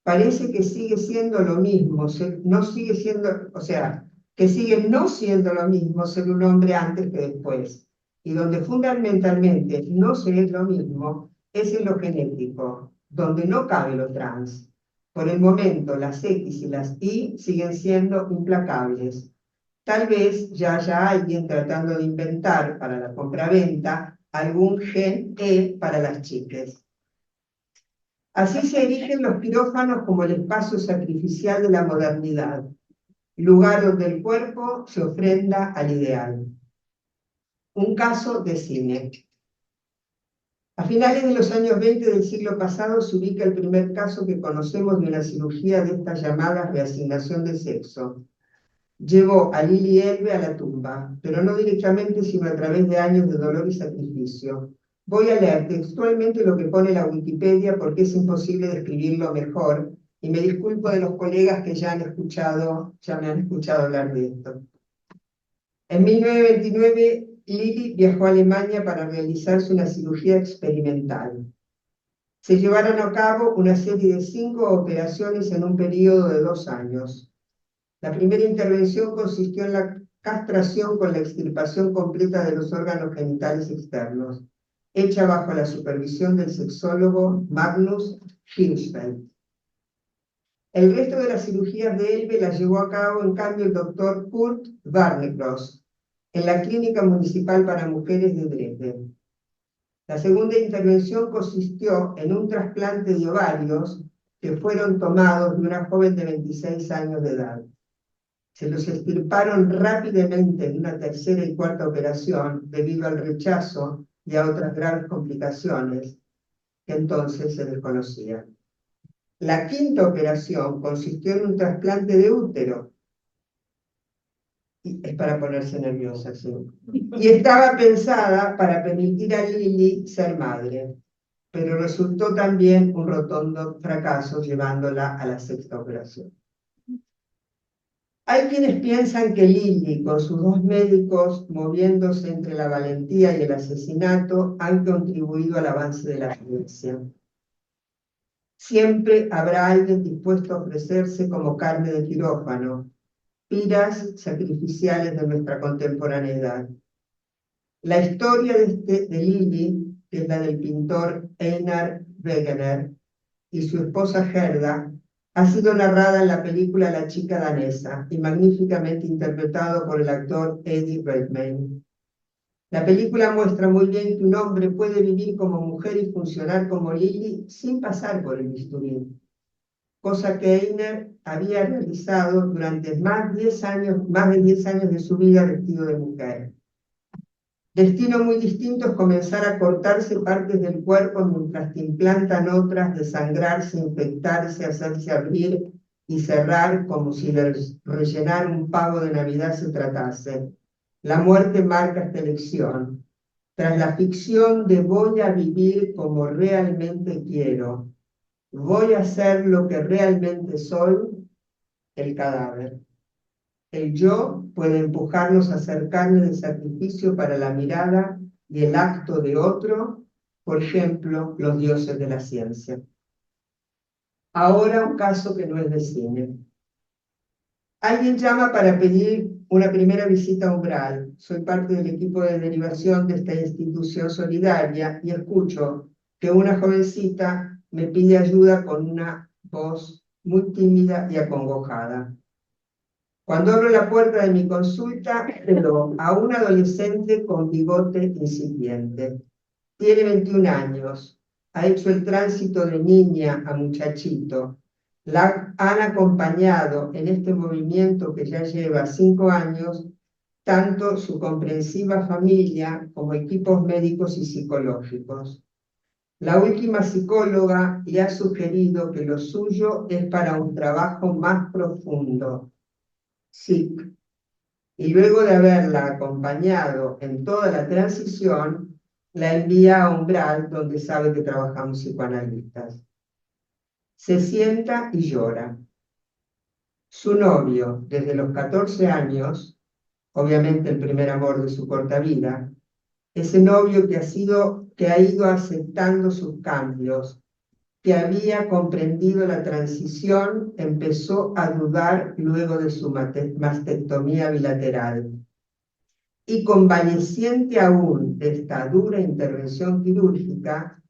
Parece que sigue siendo lo mismo, no sigue siendo, o sea, que sigue no siendo lo mismo ser un hombre antes que después. Y donde fundamentalmente no se es lo mismo es en lo genético, donde no cabe lo trans. Por el momento, las X y las Y siguen siendo implacables. Tal vez ya haya alguien tratando de inventar para la compraventa algún gen E para las chicas. Así se erigen los quirófanos como el espacio sacrificial de la modernidad, lugar donde el cuerpo se ofrenda al ideal. Un caso de cine. A finales de los años 20 del siglo pasado se ubica el primer caso que conocemos de una cirugía de esta llamada reasignación de sexo. Llevó a Lili Elbe a la tumba, pero no directamente, sino a través de años de dolor y sacrificio. Voy a leer textualmente lo que pone la Wikipedia porque es imposible describirlo mejor, y me disculpo de los colegas que ya me han escuchado hablar de esto. En 1929, Lili viajó a Alemania para realizarse una cirugía experimental. Se llevaron a cabo una serie de 5 operaciones en un periodo de 2 años. La primera intervención consistió en la castración con la extirpación completa de los órganos genitales externos, hecha bajo la supervisión del sexólogo Magnus Hirschfeld. El resto de las cirugías de Elbe las llevó a cabo, en cambio, el doctor Kurt Warnecross, en la Clínica Municipal para Mujeres de Dresden. La segunda intervención consistió en un trasplante de ovarios que fueron tomados de una joven de 26 años de edad. Se los extirparon rápidamente en una tercera y cuarta operación debido al rechazo y a otras graves complicaciones que entonces se desconocían. La quinta operación consistió en un trasplante de útero. Y es para ponerse nerviosa, sí. Y estaba pensada para permitir a Lily ser madre, pero resultó también un rotundo fracaso llevándola a la sexta operación. Hay quienes piensan que Lily, con sus dos médicos moviéndose entre la valentía y el asesinato, han contribuido al avance de la ciencia. Siempre habrá alguien dispuesto a ofrecerse como carne de quirófano, piras sacrificiales de nuestra contemporaneidad. La historia de Lily, que es la del pintor Einar Wegener, y su esposa Gerda, ha sido narrada en la película La chica danesa y magníficamente interpretado por el actor Eddie Redmayne. La película muestra muy bien que un hombre puede vivir como mujer y funcionar como Lily sin pasar por el bisturí, cosa que Einar había realizado durante más de 10 años de su vida vestido de mujer. Destino muy distinto es comenzar a cortarse partes del cuerpo mientras te implantan otras, desangrarse, infectarse, hacerse abrir y cerrar como si de rellenar un pavo de Navidad se tratase. La muerte marca esta elección. Tras la ficción de voy a vivir como realmente quiero, voy a ser lo que realmente soy, el cadáver. El yo puede empujarnos a hacer carne de sacrificio para la mirada y el acto de otro, por ejemplo, los dioses de la ciencia. Ahora un caso que no es de cine. Alguien llama para pedir una primera visita a Umbral. Soy parte del equipo de derivación de esta institución solidaria y escucho que una jovencita me pide ayuda con una voz muy tímida y acongojada. Cuando abro la puerta de mi consulta, veo a un adolescente con bigote incipiente. Tiene 21 años, ha hecho el tránsito de niña a muchachito. La han acompañado en este movimiento que ya lleva 5 años, tanto su comprensiva familia como equipos médicos y psicológicos. La última psicóloga le ha sugerido que lo suyo es para un trabajo más profundo, SIC, y luego de haberla acompañado en toda la transición, la envía a Umbral, donde sabe que trabajamos psicoanalistas. Se sienta y llora. Su novio, desde los 14 años, obviamente el primer amor de su corta vida, ese novio que ha ido aceptando sus cambios, que había comprendido la transición, empezó a dudar luego de su mastectomía bilateral. Y convaleciente aún de esta dura intervención quirúrgica,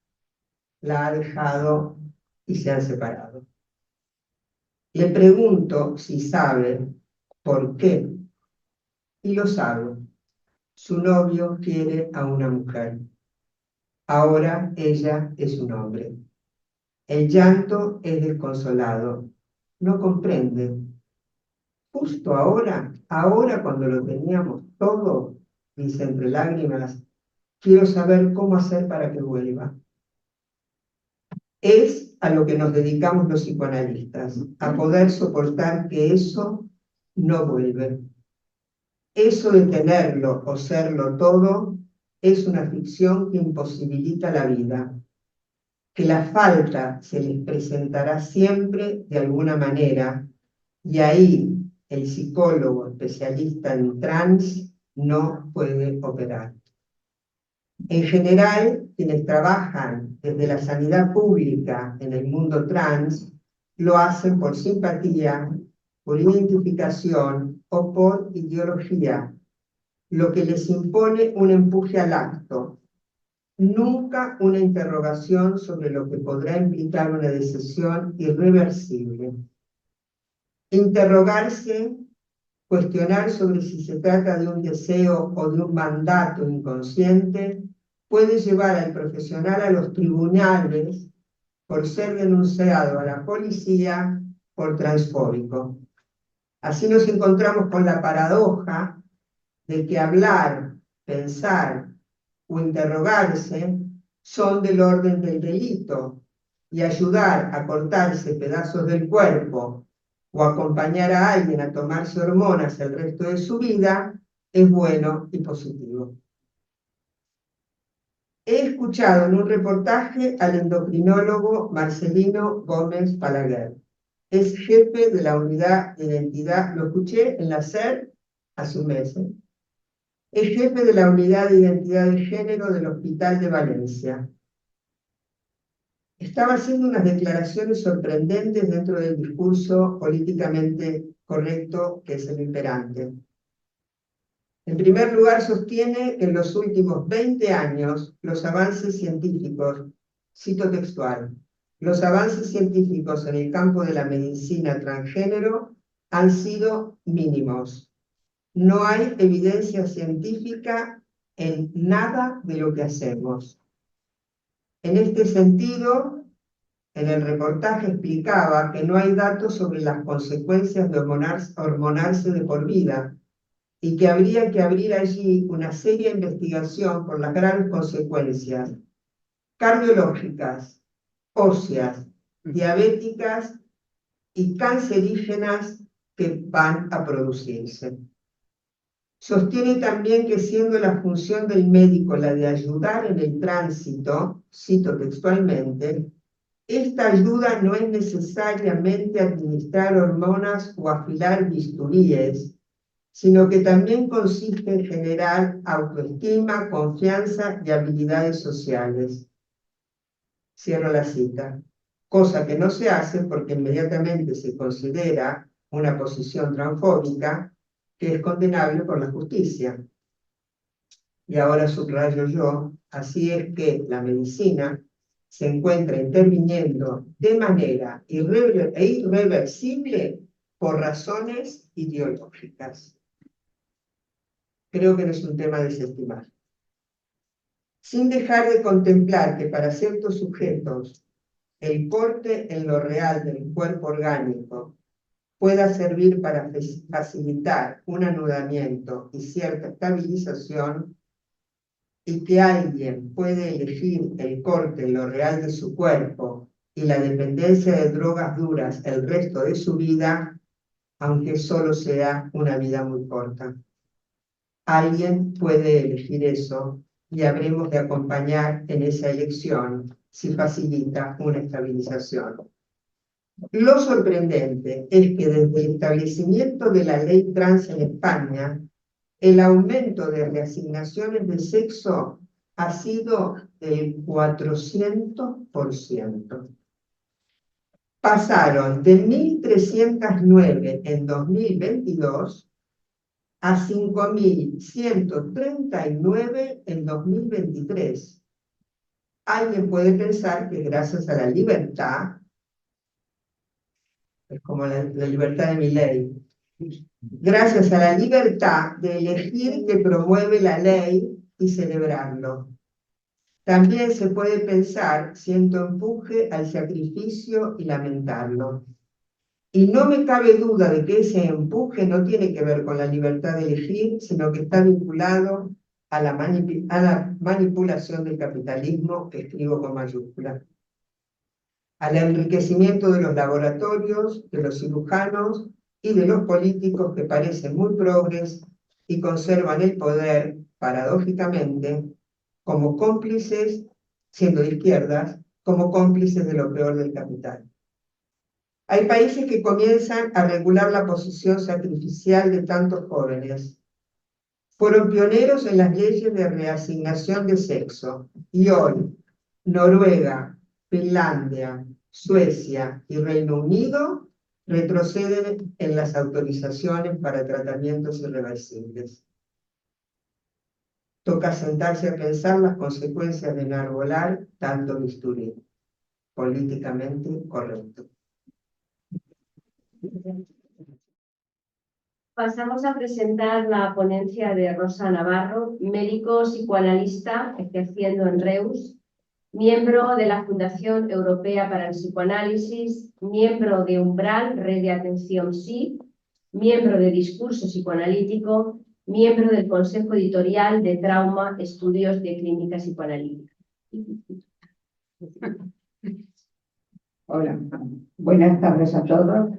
la ha dejado y se han separado. Le pregunto si sabe por qué, y lo sabe. Su novio quiere a una mujer. Ahora ella es un hombre. El llanto es desconsolado. No comprende. Justo ahora cuando lo teníamos todo, dice entre lágrimas, quiero saber cómo hacer para que vuelva. Es a lo que nos dedicamos los psicoanalistas, a poder soportar que eso no vuelve. Eso de tenerlo o serlo todo es una ficción que imposibilita la vida, que la falta se les presentará siempre de alguna manera, y ahí el psicólogo especialista en trans no puede operar. En general, quienes trabajan desde la sanidad pública en el mundo trans lo hacen por simpatía, por identificación o por ideología, lo que les impone un empuje al acto, nunca una interrogación sobre lo que podrá implicar una decisión irreversible. Interrogarse, cuestionar sobre si se trata de un deseo o de un mandato inconsciente, puede llevar al profesional a los tribunales por ser denunciado a la policía por transfóbico. Así nos encontramos con la paradoja de que hablar, pensar o interrogarse son del orden del delito, y ayudar a cortarse pedazos del cuerpo o acompañar a alguien a tomarse hormonas el resto de su vida es bueno y positivo. He escuchado en un reportaje al endocrinólogo Marcelino Gómez Palaguer. Es jefe de la unidad de identidad, lo escuché en la SER hace un mes. Es jefe de la unidad de identidad de género del Hospital de Valencia. Estaba haciendo unas declaraciones sorprendentes dentro del discurso políticamente correcto que es el imperante. En primer lugar, sostiene que en los últimos 20 años los avances científicos, cito textual, los avances científicos en el campo de la medicina transgénero han sido mínimos. No hay evidencia científica en nada de lo que hacemos. En este sentido, en el reportaje explicaba que no hay datos sobre las consecuencias de hormonarse de por vida y que habría que abrir allí una seria investigación por las graves consecuencias cardiológicas, óseas, diabéticas y cancerígenas que van a producirse. Sostiene también que siendo la función del médico la de ayudar en el tránsito, cito textualmente, esta ayuda no es necesariamente administrar hormonas o afilar bisturíes, sino que también consiste en generar autoestima, confianza y habilidades sociales. Cierro la cita. Cosa que no se hace porque inmediatamente se considera una posición transfóbica que es condenable por la justicia. Y ahora subrayo yo, así es que la medicina se encuentra interviniendo de manera irreversible por razones ideológicas. Creo que no es un tema a desestimar. Sin dejar de contemplar que para ciertos sujetos el corte en lo real del cuerpo orgánico pueda servir para facilitar un anudamiento y cierta estabilización, y que alguien puede elegir el corte en lo real de su cuerpo y la dependencia de drogas duras el resto de su vida, aunque solo sea una vida muy corta. Alguien puede elegir eso y habremos de acompañar en esa elección si facilita una estabilización. Lo sorprendente es que desde el establecimiento de la ley trans en España, el aumento de reasignaciones de sexo ha sido del 400%. Pasaron de 1.309 en 2022 a 5.139 en 2023. Alguien puede pensar que gracias a la libertad, es como la libertad de Milei, gracias a la libertad de elegir que promueve la ley y celebrarlo. También se puede pensar siento empuje al sacrificio y lamentarlo. Y no me cabe duda de que ese empuje no tiene que ver con la libertad de elegir, sino que está vinculado a la manipulación del capitalismo, que escribo con mayúsculas, al enriquecimiento de los laboratorios, de los cirujanos y de los políticos que parecen muy progres y conservan el poder, paradójicamente, como cómplices, siendo de izquierdas, como cómplices de lo peor del capital. Hay países que comienzan a regular la posición sacrificial de tantos jóvenes. Fueron pioneros en las leyes de reasignación de sexo y hoy Noruega, Finlandia, Suecia y Reino Unido retroceden en las autorizaciones para tratamientos irreversibles. Toca sentarse a pensar las consecuencias de enarbolar tanto bisturí. Políticamente correcto. Pasamos a presentar la ponencia de Rosa Navarro, médico psicoanalista ejerciendo en Reus, miembro de la Fundación Europea para el Psicoanálisis, miembro de Umbral, Red de Atención Sí, miembro de Discurso Psicoanalítico, miembro del Consejo Editorial de Trauma, Estudios de Clínica Psicoanalítica. Hola, buenas tardes a todos.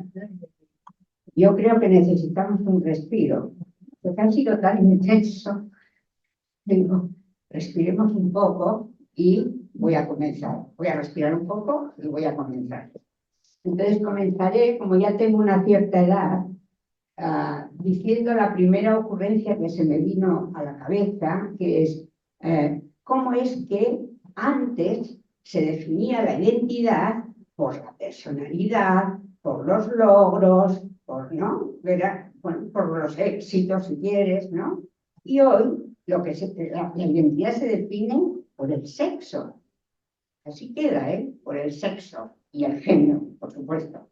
Yo creo que necesitamos un respiro, porque ha sido tan intenso. Digo, respiremos un poco y voy a comenzar. Voy a respirar un poco y voy a comenzar. Entonces comenzaré, como ya tengo una cierta edad, diciendo la primera ocurrencia que se me vino a la cabeza, que es cómo es que antes se definía la identidad por la personalidad, por los logros, ¿no? Bueno, por los éxitos, si quieres, ¿no? Y hoy la identidad se define por el sexo. Así queda, ¿eh? Por el sexo y el género, por supuesto.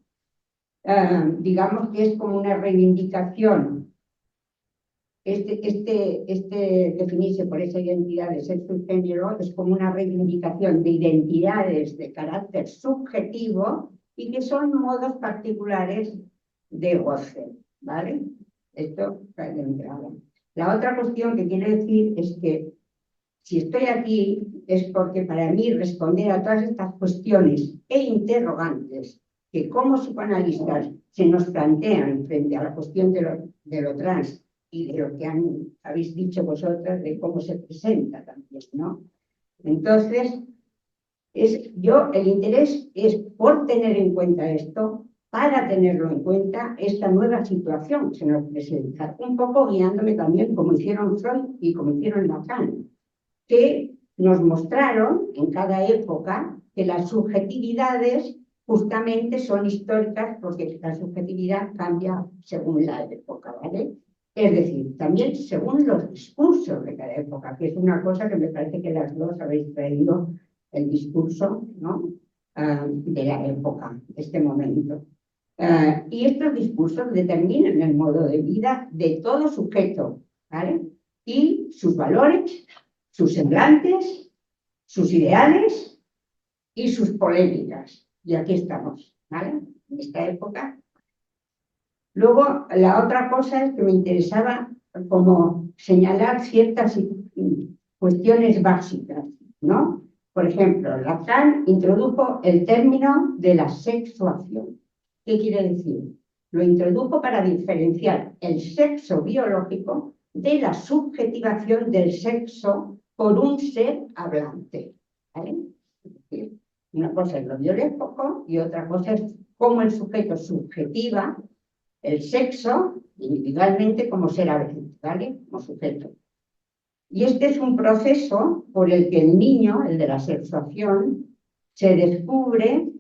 Digamos que es como una reivindicación. Definirse por esa identidad de sexo y género es como una reivindicación de identidades de carácter subjetivo y que son modos particulares de goce, ¿vale? Esto de entrada. La otra cuestión que quiero decir es que si estoy aquí es porque para mí responder a todas estas cuestiones e interrogantes que como psicoanalistas se nos plantean frente a la cuestión de lo trans y de lo que habéis dicho vosotras de cómo se presenta también, ¿no? Entonces, el interés es por tener en cuenta esto, para tenerlo en cuenta, esta nueva situación que se nos presenta, un poco guiándome también como hicieron Freud y como hicieron Lacan, que nos mostraron en cada época que las subjetividades justamente son históricas porque la subjetividad cambia según la época, ¿vale? Es decir, también según los discursos de cada época, que es una cosa que me parece que las dos habéis traído el discurso, ¿no? De la época, de este momento. Y estos discursos determinan el modo de vida de todo sujeto, ¿vale? Y sus valores, sus semblantes, sus ideales y sus polémicas. Y aquí estamos, ¿vale? En esta época. Luego, la otra cosa es que me interesaba como señalar ciertas cuestiones básicas, ¿no? Por ejemplo, Lacan introdujo el término de la sexuación. ¿Qué quiere decir? Lo introdujo para diferenciar el sexo biológico de la subjetivación del sexo por un ser hablante, ¿vale? Es decir, una cosa es lo biológico y otra cosa es cómo el sujeto subjetiva el sexo individualmente como ser hablante, ¿vale? Como sujeto. Y este es un proceso por el que el niño, el de la sexuación, se descubre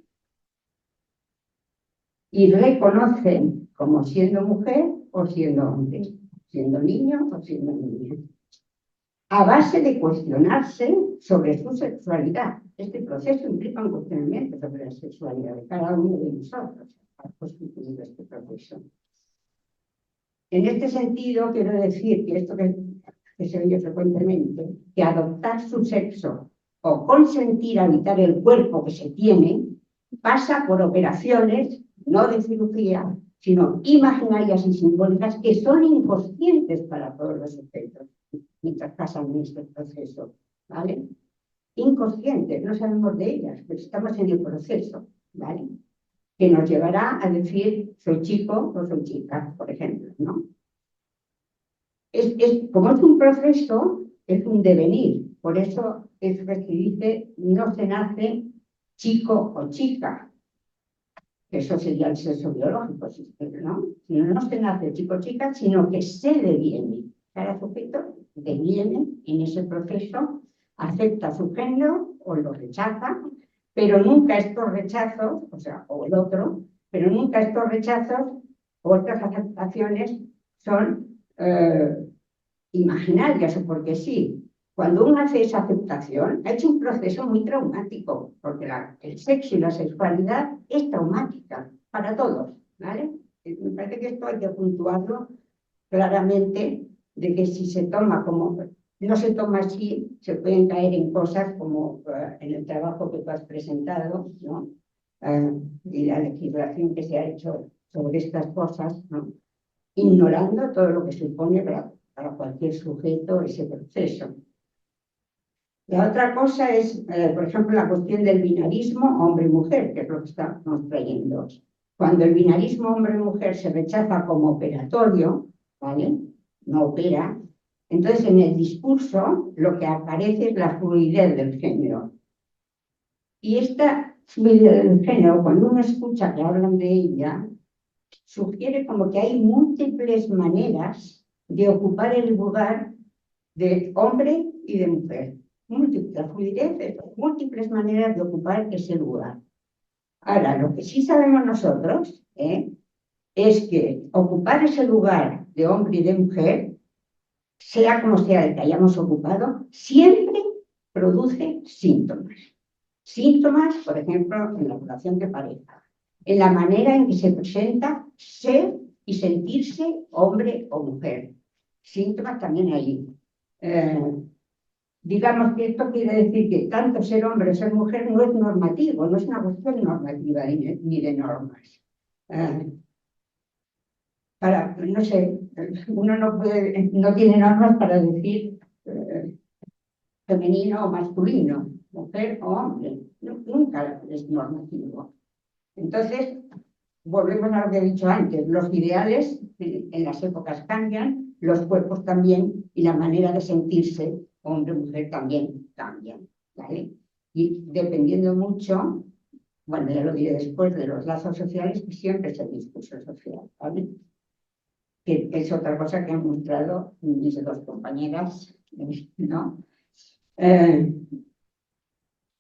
y reconoce como siendo mujer o siendo hombre, siendo niño o siendo niña, a base de cuestionarse sobre su sexualidad. Este proceso implica un cuestionamiento sobre la sexualidad de cada uno de nosotros, ha constituido este proceso. En este sentido, quiero decir que esto que se oye frecuentemente, que adoptar su sexo o consentir habitar el cuerpo que se tiene, pasa por operaciones, no de cirugía, sino imaginarias y simbólicas que son inconscientes para todos los sujetos mientras pasan en este proceso, ¿vale? Inconscientes, no sabemos de ellas, pero estamos en el proceso, ¿vale? Que nos llevará a decir soy chico o soy chica, por ejemplo, ¿no? Como es un proceso, es un devenir, por eso es que se dice no se nace chico o chica, que eso sería el sexo biológico, ¿no? No se nace chico o chica, sino que se deviene. Cada sujeto deviene en ese proceso, acepta su género o lo rechaza, pero nunca estos rechazos, o el otro, pero nunca estos rechazos o estas aceptaciones son imaginarias o porque sí. Cuando uno hace esa aceptación, ha hecho un proceso muy traumático, porque el sexo y la sexualidad es traumática para todos, ¿vale? Me parece que esto hay que puntuarlo claramente, de que si se toma como no se toma así, se pueden caer en cosas como en el trabajo que tú has presentado, ¿no? Y la legislación que se ha hecho sobre estas cosas, ¿no? Ignorando todo lo que supone para cualquier sujeto ese proceso. La otra cosa es, por ejemplo, la cuestión del binarismo hombre-mujer, que es lo que estamos trayendo. Cuando el binarismo hombre-mujer se rechaza como operatorio, ¿vale? No opera, entonces en el discurso lo que aparece es la fluidez del género. Y esta fluidez del género, cuando uno escucha que hablan de ella, sugiere como que hay múltiples maneras de ocupar el lugar de hombre y de mujer. La fluidez es múltiples maneras de ocupar ese lugar. Ahora, lo que sí sabemos nosotros es que ocupar ese lugar de hombre y de mujer, sea como sea el que hayamos ocupado, siempre produce síntomas. Síntomas, por ejemplo, en la relación de pareja, en la manera en que se presenta ser y sentirse hombre o mujer. Síntomas también ahí. Digamos que esto quiere decir que tanto ser hombre o ser mujer no es normativo, no es una cuestión normativa ni de normas. No sé, uno no tiene normas para decir femenino o masculino, mujer o hombre, nunca es normativo. Entonces, volvemos a lo que he dicho antes, los ideales en las épocas cambian, los cuerpos también y la manera de sentirse hombre o mujer también cambian, ¿vale? Y dependiendo mucho, bueno, ya lo diré después, de los lazos sociales, que siempre es el discurso social, ¿vale? Que es otra cosa que han mostrado mis dos compañeras, ¿no?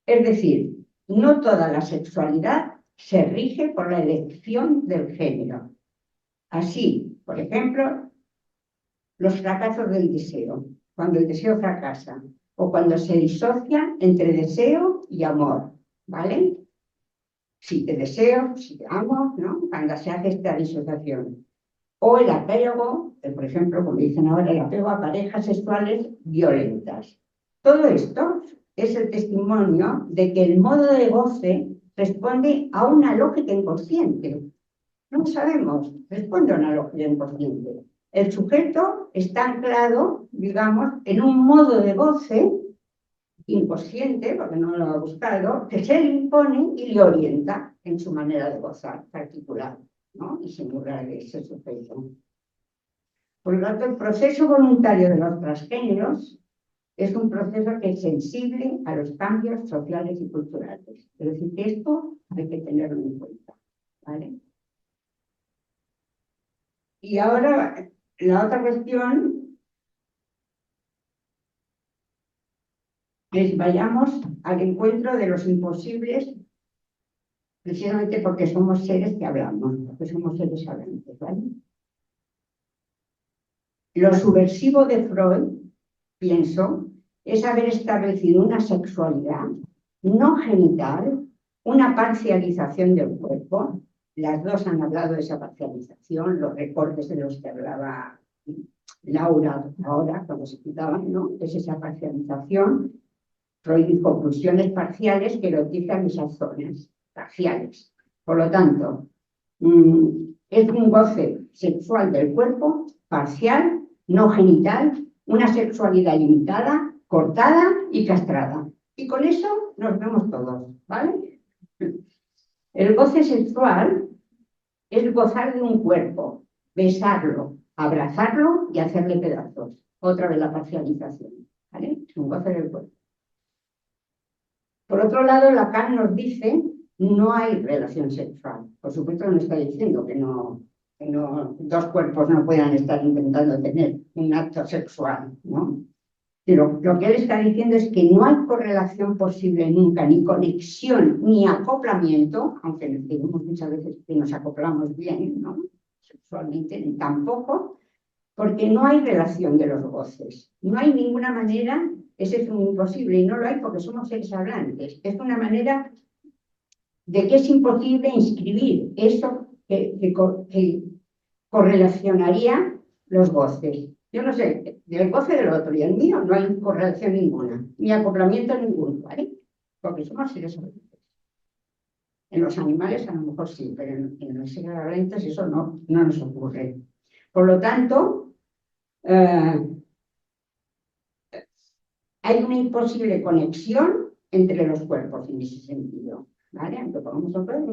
Es decir, no toda la sexualidad se rige por la elección del género. Así, por ejemplo, los fracasos del deseo, cuando el deseo fracasa, o cuando se disocia entre deseo y amor, ¿vale? Si te deseo, si te amo, ¿no? Cuando se hace esta disociación. O el apego, por ejemplo, como dicen ahora, el apego a parejas sexuales violentas. Todo esto es el testimonio de que el modo de goce responde a una lógica inconsciente. No sabemos, responde a una lógica inconsciente. El sujeto está anclado, digamos, en un modo de goce inconsciente, porque no lo ha buscado, que se le impone y le orienta en su manera de gozar particular, ¿no? Y singular de ese sujeto. Por lo tanto, el proceso voluntario de los transgéneros es un proceso que es sensible a los cambios sociales y culturales. Es decir, que esto hay que tenerlo en cuenta, ¿vale? Y ahora, la otra cuestión es vayamos al encuentro de los imposibles, precisamente porque somos seres que hablamos, porque somos seres hablantes, ¿vale? Lo subversivo de Freud, pienso, es haber establecido una sexualidad no genital, una parcialización del cuerpo. Las dos han hablado de esa parcialización, los recortes de los que hablaba Laura ahora, cuando se quitaban, ¿no? Es esa parcialización. Freud dijo pulsiones parciales que erotizan esas zonas parciales. Por lo tanto, es un goce sexual del cuerpo parcial, no genital, una sexualidad limitada, cortada y castrada. Y con eso nos vemos todos, ¿vale? El goce sexual es gozar de un cuerpo, besarlo, abrazarlo y hacerle pedazos. Otra vez la parcialización, ¿vale? Es un goce del cuerpo. Por otro lado, Lacan nos dice no hay relación sexual. Por supuesto, no está diciendo que dos cuerpos no puedan estar intentando tener un acto sexual, ¿no? Pero lo que él está diciendo es que no hay correlación posible nunca, ni conexión, ni acoplamiento, aunque decimos muchas veces que nos acoplamos bien, ¿no? Sexualmente, tampoco, porque no hay relación de los goces. No hay ninguna manera, ese es un imposible, y no lo hay porque somos seres hablantes. Es una manera de que es imposible inscribir eso que correlacionaría los goces. Yo no sé, del goce del otro y el mío no hay correlación ninguna, ni acoplamiento ninguno, ¿vale? Porque somos seres solitarios. En los animales a lo mejor sí, pero en los seres habitantes eso no nos ocurre. Por lo tanto, hay una imposible conexión entre los cuerpos en ese sentido, ¿vale? Aunque podemos observar,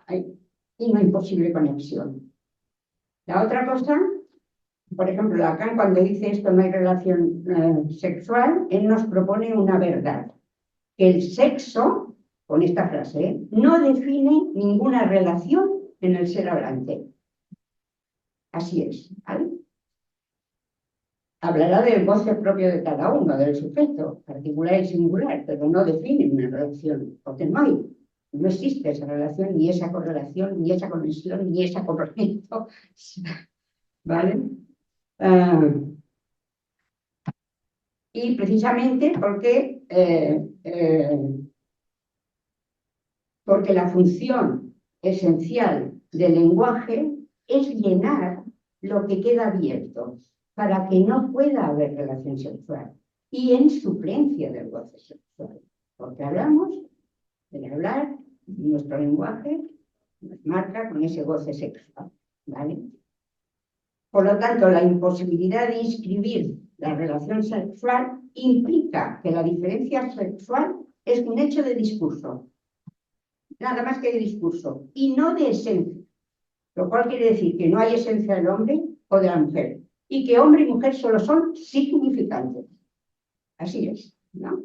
hay una imposible conexión. La otra cosa, por ejemplo, Lacan cuando dice esto no hay relación sexual, él nos propone una verdad, que el sexo, con esta frase, no define ninguna relación en el ser hablante. Así es, ¿vale? Hablará del goce propio de cada uno, del sujeto, particular y singular, pero no define una relación, porque no existe esa relación, ni esa correlación, ni esa conexión, ni ese complemento, ¿vale? Y precisamente porque la función esencial del lenguaje es llenar lo que queda abierto para que no pueda haber relación sexual y en suplencia del goce sexual. Porque hablamos, el hablar, nuestro lenguaje nos marca con ese goce sexual, ¿vale? Por lo tanto, la imposibilidad de inscribir la relación sexual implica que la diferencia sexual es un hecho de discurso, nada más que de discurso, y no de esencia, lo cual quiere decir que no hay esencia del hombre o de la mujer, y que hombre y mujer solo son significantes. Así es, ¿no?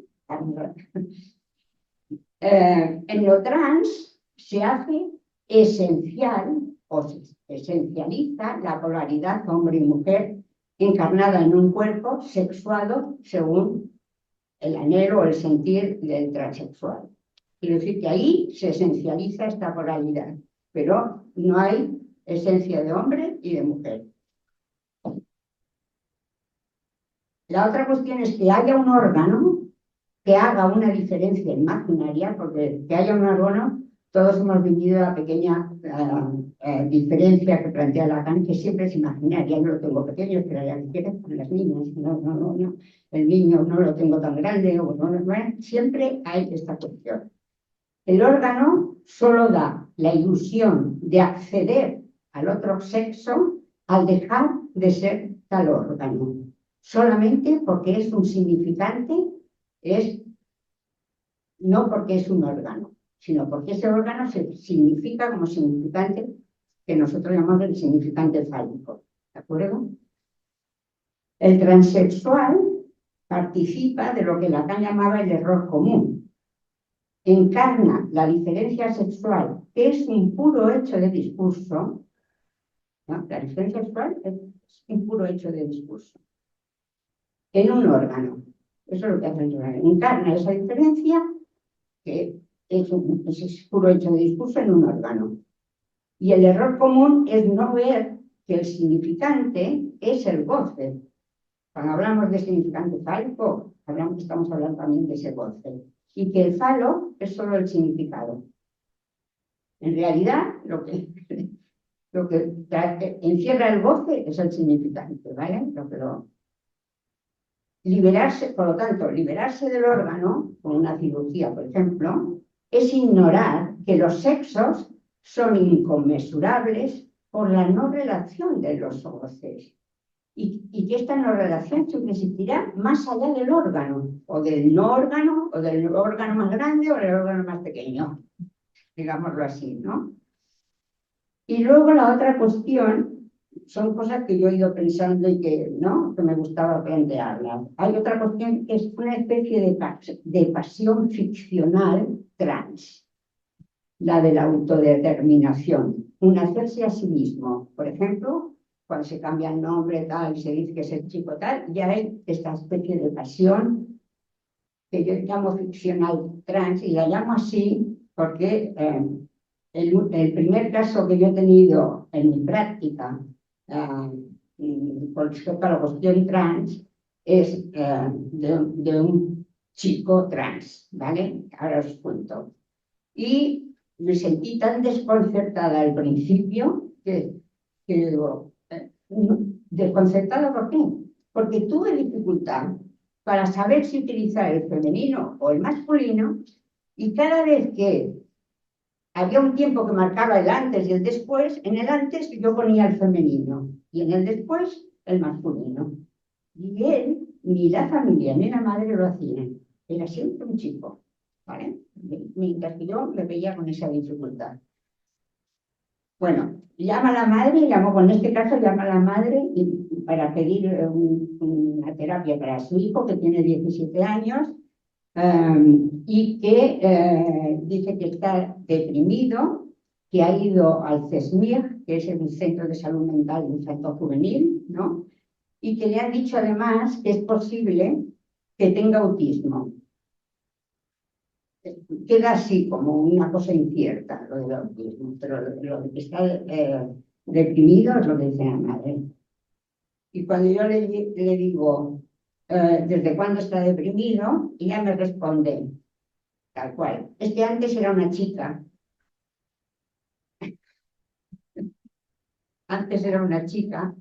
En lo trans se hace esencial o se esencializa la polaridad hombre y mujer encarnada en un cuerpo sexuado según el anhelo o el sentir del transexual. Quiero decir que ahí se esencializa esta polaridad, pero no hay esencia de hombre y de mujer. La otra cuestión es que haya un órgano que haga una diferencia imaginaria, porque que haya un órgano, todos hemos vivido la pequeña diferencia que plantea Lacan, que siempre es imaginaria. Yo lo tengo pequeño, pero ya me quieres con las niñas, no. El niño no lo tengo tan grande, siempre hay esta cuestión. El órgano solo da la ilusión de acceder al otro sexo al dejar de ser tal órgano, solamente porque es un significante, no porque es un órgano, sino porque ese órgano se significa como significante que nosotros llamamos el significante fálico, ¿de acuerdo? El transexual participa de lo que Lacan llamaba el error común. Encarna la diferencia sexual, que es un puro hecho de discurso, ¿no? La diferencia sexual es un puro hecho de discurso, en un órgano. Eso es lo que hace el órgano. Encarna esa diferencia, que es un puro hecho de discurso, en un órgano. Y el error común es no ver que el significante es el goce. Cuando hablamos de significante fálico, estamos hablando también de ese goce. Y que el falo es solo el significado. En realidad, lo que encierra el goce es el significante, ¿vale? Liberarse, por lo tanto, liberarse del órgano, con una cirugía, por ejemplo, es ignorar que los sexos son inconmensurables por la no relación de los goces. Y que esta no relación siempre existirá más allá del órgano, o del no órgano, o del órgano más grande, o del órgano más pequeño, digámoslo así, ¿no? Y luego la otra cuestión, son cosas que yo he ido pensando y que me gustaba plantearlas. Hay otra cuestión que es una especie de pasión ficcional trans, la de la autodeterminación, un hacerse a sí mismo. Por ejemplo, cuando se cambia el nombre tal y se dice que es el chico tal, ya hay esta especie de pasión que yo llamo ficcional trans, y la llamo así porque el primer caso que yo he tenido en mi práctica con respecto a la cuestión trans es de un chico trans, ¿vale? Ahora os cuento. Y me sentí tan desconcertada al principio que digo, ¿desconcertada por qué? porque tuve dificultad para saber si utilizar el femenino o el masculino, y cada vez que había un tiempo que marcaba el antes y el después, en el antes yo ponía el femenino y en el después el masculino. Y él, ni la familia ni la madre lo hacían. Era siempre un chico, ¿vale? Mientras que yo me veía con esa dificultad. Bueno, llama a la madre, en este caso llama a la madre para pedir una terapia para su hijo que tiene 17 años y que dice que está deprimido, que ha ido al CESMIR, que es el Centro de Salud Mental Infantil Juvenil, ¿no? Y que le han dicho además que es posible que tenga autismo. Queda así como una cosa incierta lo del autismo, pero lo de que está deprimido es lo que dice la madre. Y cuando yo le digo ¿desde cuándo está deprimido? Y ella me responde tal cual, es que antes era una chica. Antes era una chica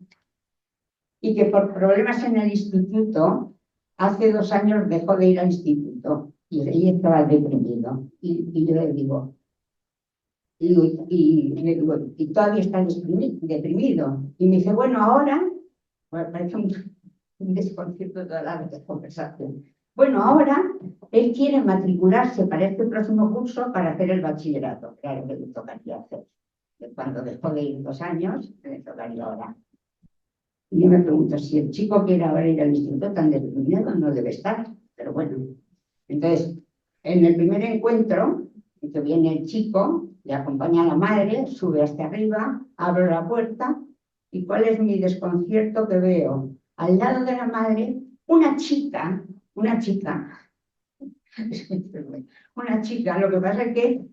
y que por problemas en el instituto hace 2 años dejó de ir al instituto y ella estaba deprimido. Y yo le digo, y todavía está deprimido. Y me dice, bueno, ahora, bueno, parece un desconcierto de toda la conversación. Bueno, ahora él quiere matricularse para este próximo curso para hacer el bachillerato. Claro que le tocaría hacer. Cuando dejó de ir 2 años, le tocaría ahora. Y yo me pregunto, si el chico quiere ahora ir al instituto tan determinado, no debe estar. Pero bueno, entonces, en el primer encuentro, que viene el chico, le acompaña a la madre, sube hasta arriba, abro la puerta, ¿y cuál es mi desconcierto que veo? Al lado de la madre, una chica, lo que pasa es que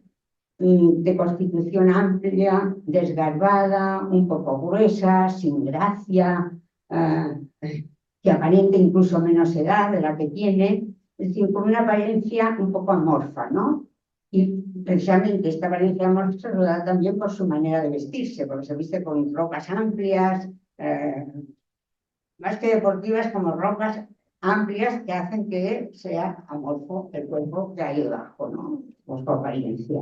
de constitución amplia, desgarbada, un poco gruesa, sin gracia, que aparenta incluso menos edad de la que tiene, es decir, con una apariencia un poco amorfa, ¿no? Y precisamente esta apariencia amorfa se lo da también por su manera de vestirse, porque se viste con ropas amplias, más que deportivas, como ropas amplias que hacen que sea amorfo el cuerpo que hay debajo, ¿no? Por su apariencia.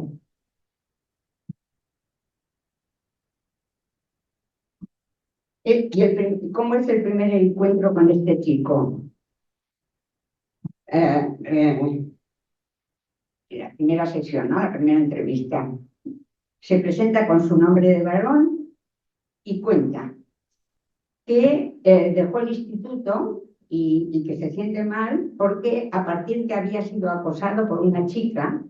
¿Cómo es el primer encuentro con este chico? La primera sesión, ¿no? La primera entrevista. Se presenta con su nombre de varón y cuenta que dejó el instituto y que se siente mal porque a partir que había sido acosado por una chica,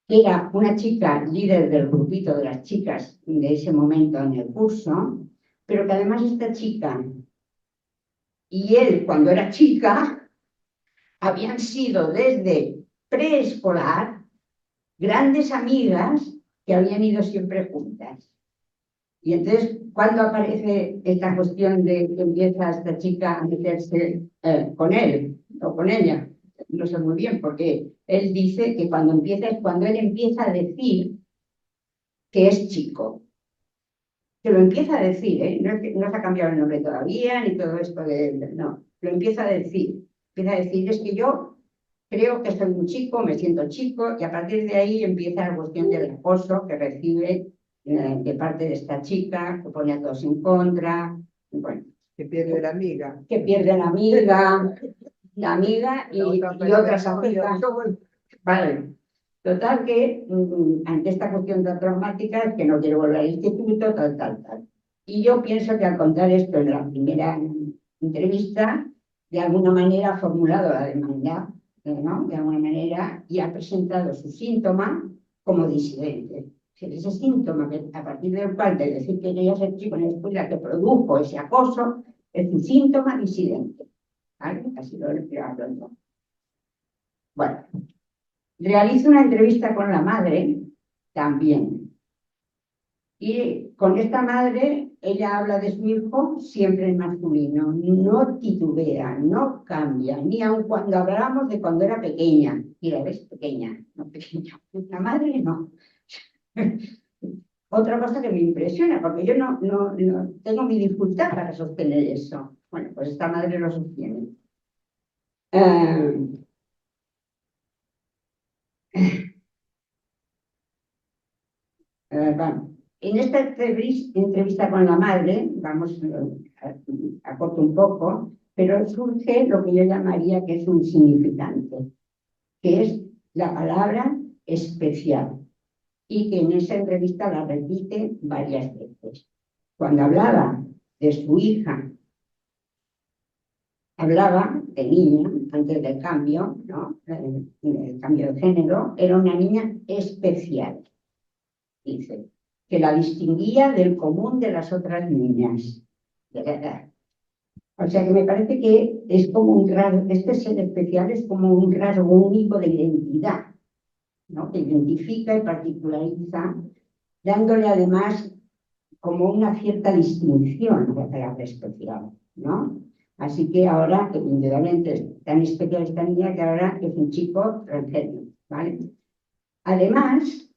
que era una chica líder del grupito de las chicas de ese momento en el curso, pero que además esta chica y él, cuando era chica, habían sido desde preescolar grandes amigas que habían ido siempre juntas. Y entonces, cuando aparece esta cuestión de que empieza esta chica a meterse con él o con ella, no sé muy bien, porque él dice que cuando empieza es cuando él empieza a decir que es chico. Que lo empieza a decir, ¿eh? No se ha cambiado el nombre todavía, ni todo esto no, lo empieza a decir. Empieza a decir, es que yo creo que soy un chico, me siento chico, y a partir de ahí empieza la cuestión del acoso que recibe de parte de esta chica, que pone a todos en contra, bueno. Que pierde la amiga. Que pierde la amiga y otras amigas. Vale. Total que ante esta cuestión tan traumática es que no quiero volver al instituto, tal. Y yo pienso que al contar esto en la primera entrevista, de alguna manera ha formulado la demanda, ¿no? De alguna manera, y ha presentado su síntoma como disidente. Ese síntoma que, a partir del cual de decir que quería ser chico en la escuela que produjo ese acoso, es un síntoma disidente. ¿Vale? Así lo he hablando. Bueno. Realizo una entrevista con la madre también. Y con esta madre, ella habla de su hijo siempre en masculino. No titubea, no cambia, ni aun cuando hablamos de cuando era pequeña. Mira, ves, pequeña, no pequeña. La madre no. otra cosa que me impresiona, porque yo no tengo mi dificultad para sostener eso. Bueno, pues esta madre lo sostiene. Vamos. En esta entrevista con la madre, vamos, acorto un poco, pero surge lo que yo llamaría que es un significante, que es la palabra especial, y que en esa entrevista la repite varias veces. Cuando hablaba de su hija, hablaba de niña, antes del cambio, ¿no? El cambio de género, era una niña especial, dice, que la distinguía del común de las otras niñas de la edad. O sea que me parece que es como un rasgo, este ser especial es como un rasgo único de identidad, ¿no? Que identifica y particulariza, dándole además como una cierta distinción de la palabra especial, ¿no? Así que ahora, indudablemente es tan especial esta niña que ahora es un chico transgénero, ¿vale? Además,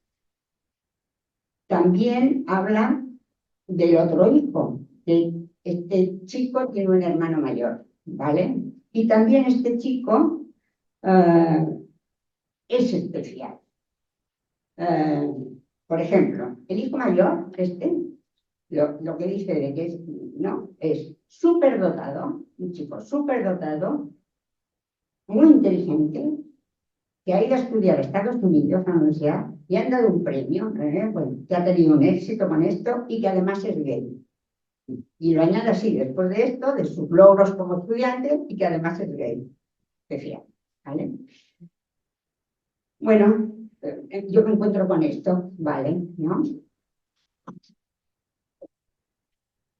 también habla del otro hijo, que este chico tiene un hermano mayor, ¿vale? Y también este chico es especial. Por ejemplo, el hijo mayor, lo que dice de que es, ¿no? Es superdotado, un chico superdotado, muy inteligente, que ha ido a estudiar a Estados Unidos, a la universidad, y han dado un premio, bueno, que ha tenido un éxito con esto y que además es gay. Y lo añade así, después de esto, de sus logros como estudiante, y que además es gay. Decía, ¿vale? Bueno, yo me encuentro con esto, ¿vale? ¿No?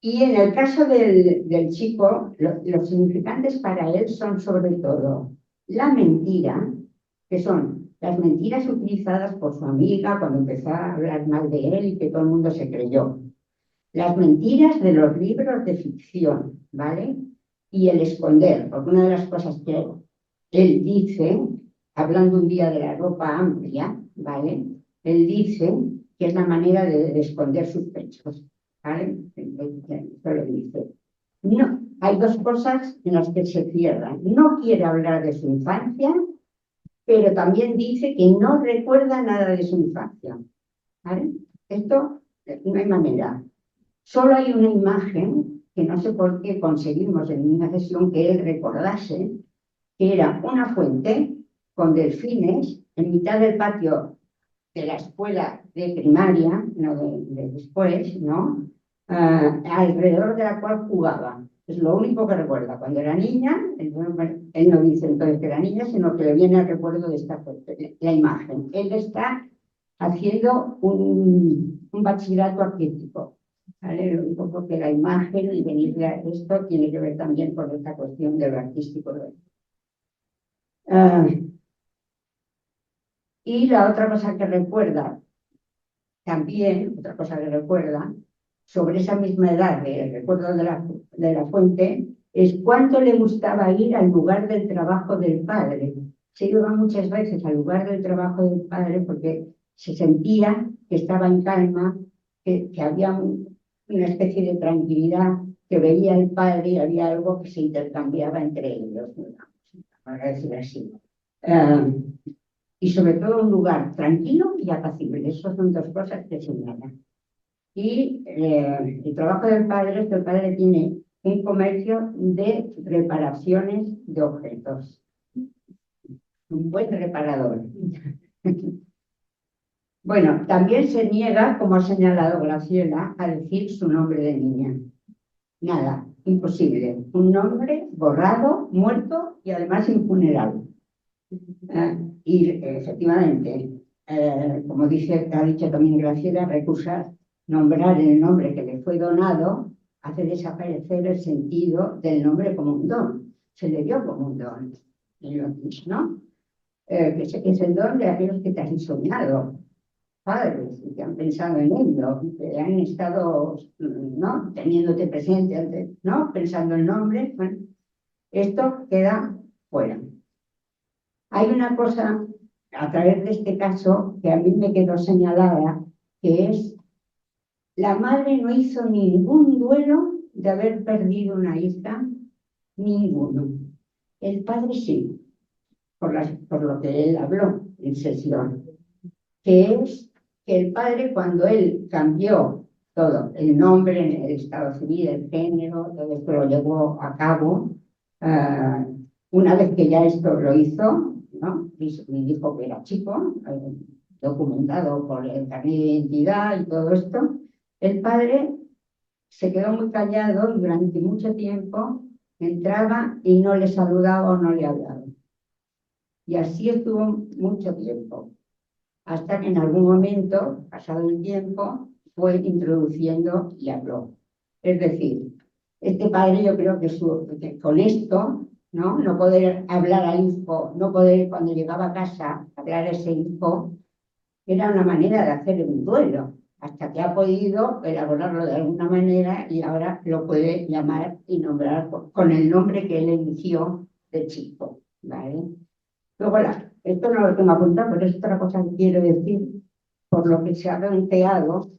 Y en el caso del chico, los significantes para él son sobre todo la mentira, que son las mentiras utilizadas por su amiga cuando empezó a hablar mal de él y que todo el mundo se creyó. Las mentiras de los libros de ficción, ¿vale? Y el esconder, porque una de las cosas que él dice, hablando un día de la ropa amplia, ¿vale? Él dice que es la manera de esconder sus pechos, ¿vale? Eso lo dice. No, hay dos cosas en las que se cierran. No quiere hablar de su infancia, pero también dice que no recuerda nada de su infancia, ¿vale? Esto no hay manera. Solo hay una imagen que no sé por qué conseguimos en una sesión que él recordase, que era una fuente con delfines en mitad del patio de la escuela de primaria, no de después, ¿no? Alrededor de la cual jugaba. Es lo único que recuerda. Cuando era niña, él no dice entonces que era niña, sino que le viene el recuerdo de esta fuente, la imagen. Él está haciendo un bachillerato artístico. ¿Vale? Un poco que la imagen y venir a esto tiene que ver también con esta cuestión de lo artístico. Y la otra cosa que recuerda, también, otra cosa que recuerda, sobre esa misma edad del recuerdo de la fuente, es cuánto le gustaba ir al lugar del trabajo del padre. Se iba muchas veces al lugar del trabajo del padre porque se sentía que estaba en calma, que había una especie de tranquilidad, que veía el padre y había algo que se intercambiaba entre ellos, para decir así. Y sobre todo un lugar tranquilo y apacible. Esas son dos cosas que señalan. Y el trabajo del padre es que el padre tiene un comercio de reparaciones de objetos. Un buen reparador. Bueno, también se niega, como ha señalado Graciela, a decir su nombre de niña. Nada, imposible. Un nombre borrado, muerto y además infunerable. Y efectivamente, como ha dicho también Graciela, recusar nombrar el nombre que le fue donado hace desaparecer el sentido del nombre como un don. Se le dio como un don, ¿no? Que es el don de aquellos que te han soñado, padres, que han pensado en ello, que han estado, ¿no? Teniéndote presente, ¿no? Pensando el nombre. Bueno, esto queda fuera. Hay una cosa, a través de este caso, que a mí me quedó señalada, que es La madre no hizo ningún duelo de haber perdido una hija, ninguno. El padre sí, por lo que él habló en sesión, que es que el padre, cuando él cambió todo, el nombre, el estado civil, el género, todo esto lo llevó a cabo, una vez que ya esto lo hizo, ¿no? Y dijo que era chico, documentado por el carnet de identidad y todo esto, el padre se quedó muy callado y durante mucho tiempo entraba y no le saludaba o no le hablaba. Y así estuvo mucho tiempo, hasta que en algún momento, pasado el tiempo, fue introduciendo y habló. Es decir, este padre yo creo que con esto, ¿no? No poder hablar al hijo, no poder cuando llegaba a casa hablar a ese hijo, era una manera de hacer un duelo, hasta que ha podido elaborarlo de alguna manera y ahora lo puede llamar y nombrar con el nombre que él eligió de chico, ¿vale? Luego, esto no lo tengo apuntado, pero es otra cosa que quiero decir, por lo que se ha planteado.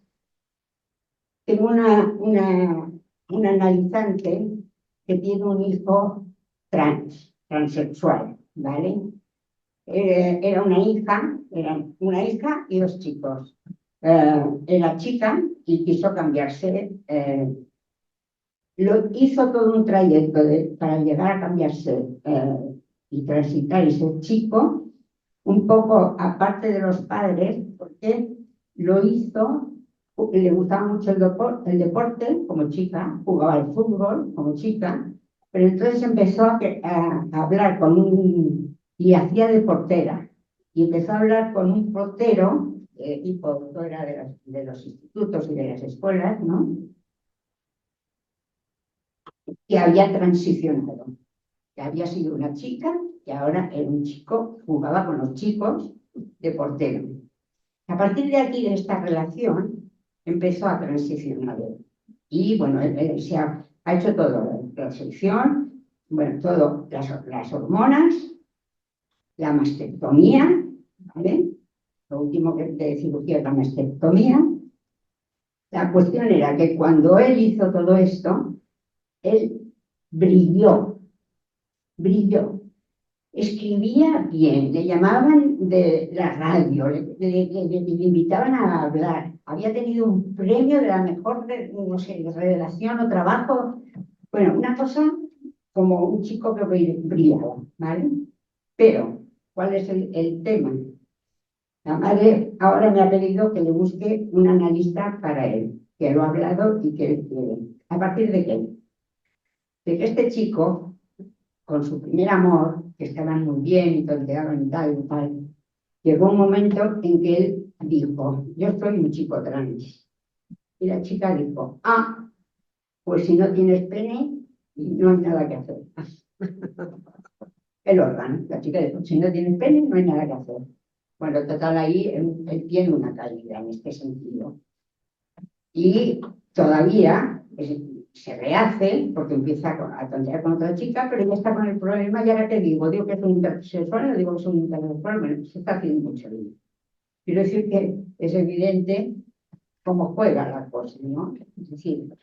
Tengo un analizante que tiene un hijo transexual, ¿vale? Era una hija y dos chicos. Era chica y quiso cambiarse. Hizo todo un trayecto para llegar a cambiarse y transitar y ser chico, un poco aparte de los padres, porque lo hizo, le gustaba mucho el deporte como chica, jugaba al fútbol como chica, pero entonces empezó a hablar y hacía de portera, y empezó a hablar con un portero, y fuera de los institutos y de las escuelas, ¿no? Que había transicionado, que había sido una chica y ahora era un chico, jugaba con los chicos de portero. A partir de aquí, de esta relación, empezó a transicionar. Y bueno, él se ha hecho todo, la selección, bueno, todo, las hormonas, la mastectomía, ¿vale? Lo último de cirugía es la mastectomía. La cuestión era que cuando él hizo todo esto, él brilló. Escribía bien, le llamaban de la radio, le invitaban a hablar. Había tenido un premio de la mejor, no sé, revelación o trabajo. Bueno, una cosa como un chico que brillaba, ¿vale? Pero, ¿cuál es el tema? La madre ahora me ha pedido que le busque un analista para él, que lo ha hablado y que él quiere. ¿A partir de qué? De que este chico, con su primer amor, que estaban muy bien y tonteaban y tal, llegó un momento en que él dijo, yo soy un chico trans. Y la chica dijo, pues si no tienes pene, no hay nada que hacer. El órgano, la chica dijo, si no tienes pene, no hay nada que hacer. Bueno, total, ahí él tiene una caída en este sentido. Y todavía se rehace porque empieza a tontear con otra chica, pero ya está con el problema. Y ahora te digo que es un intersexual, no digo que es un intersexual, bueno, se está haciendo mucho bien. Quiero decir que es evidente cómo juega la cosa, ¿no? Es decir,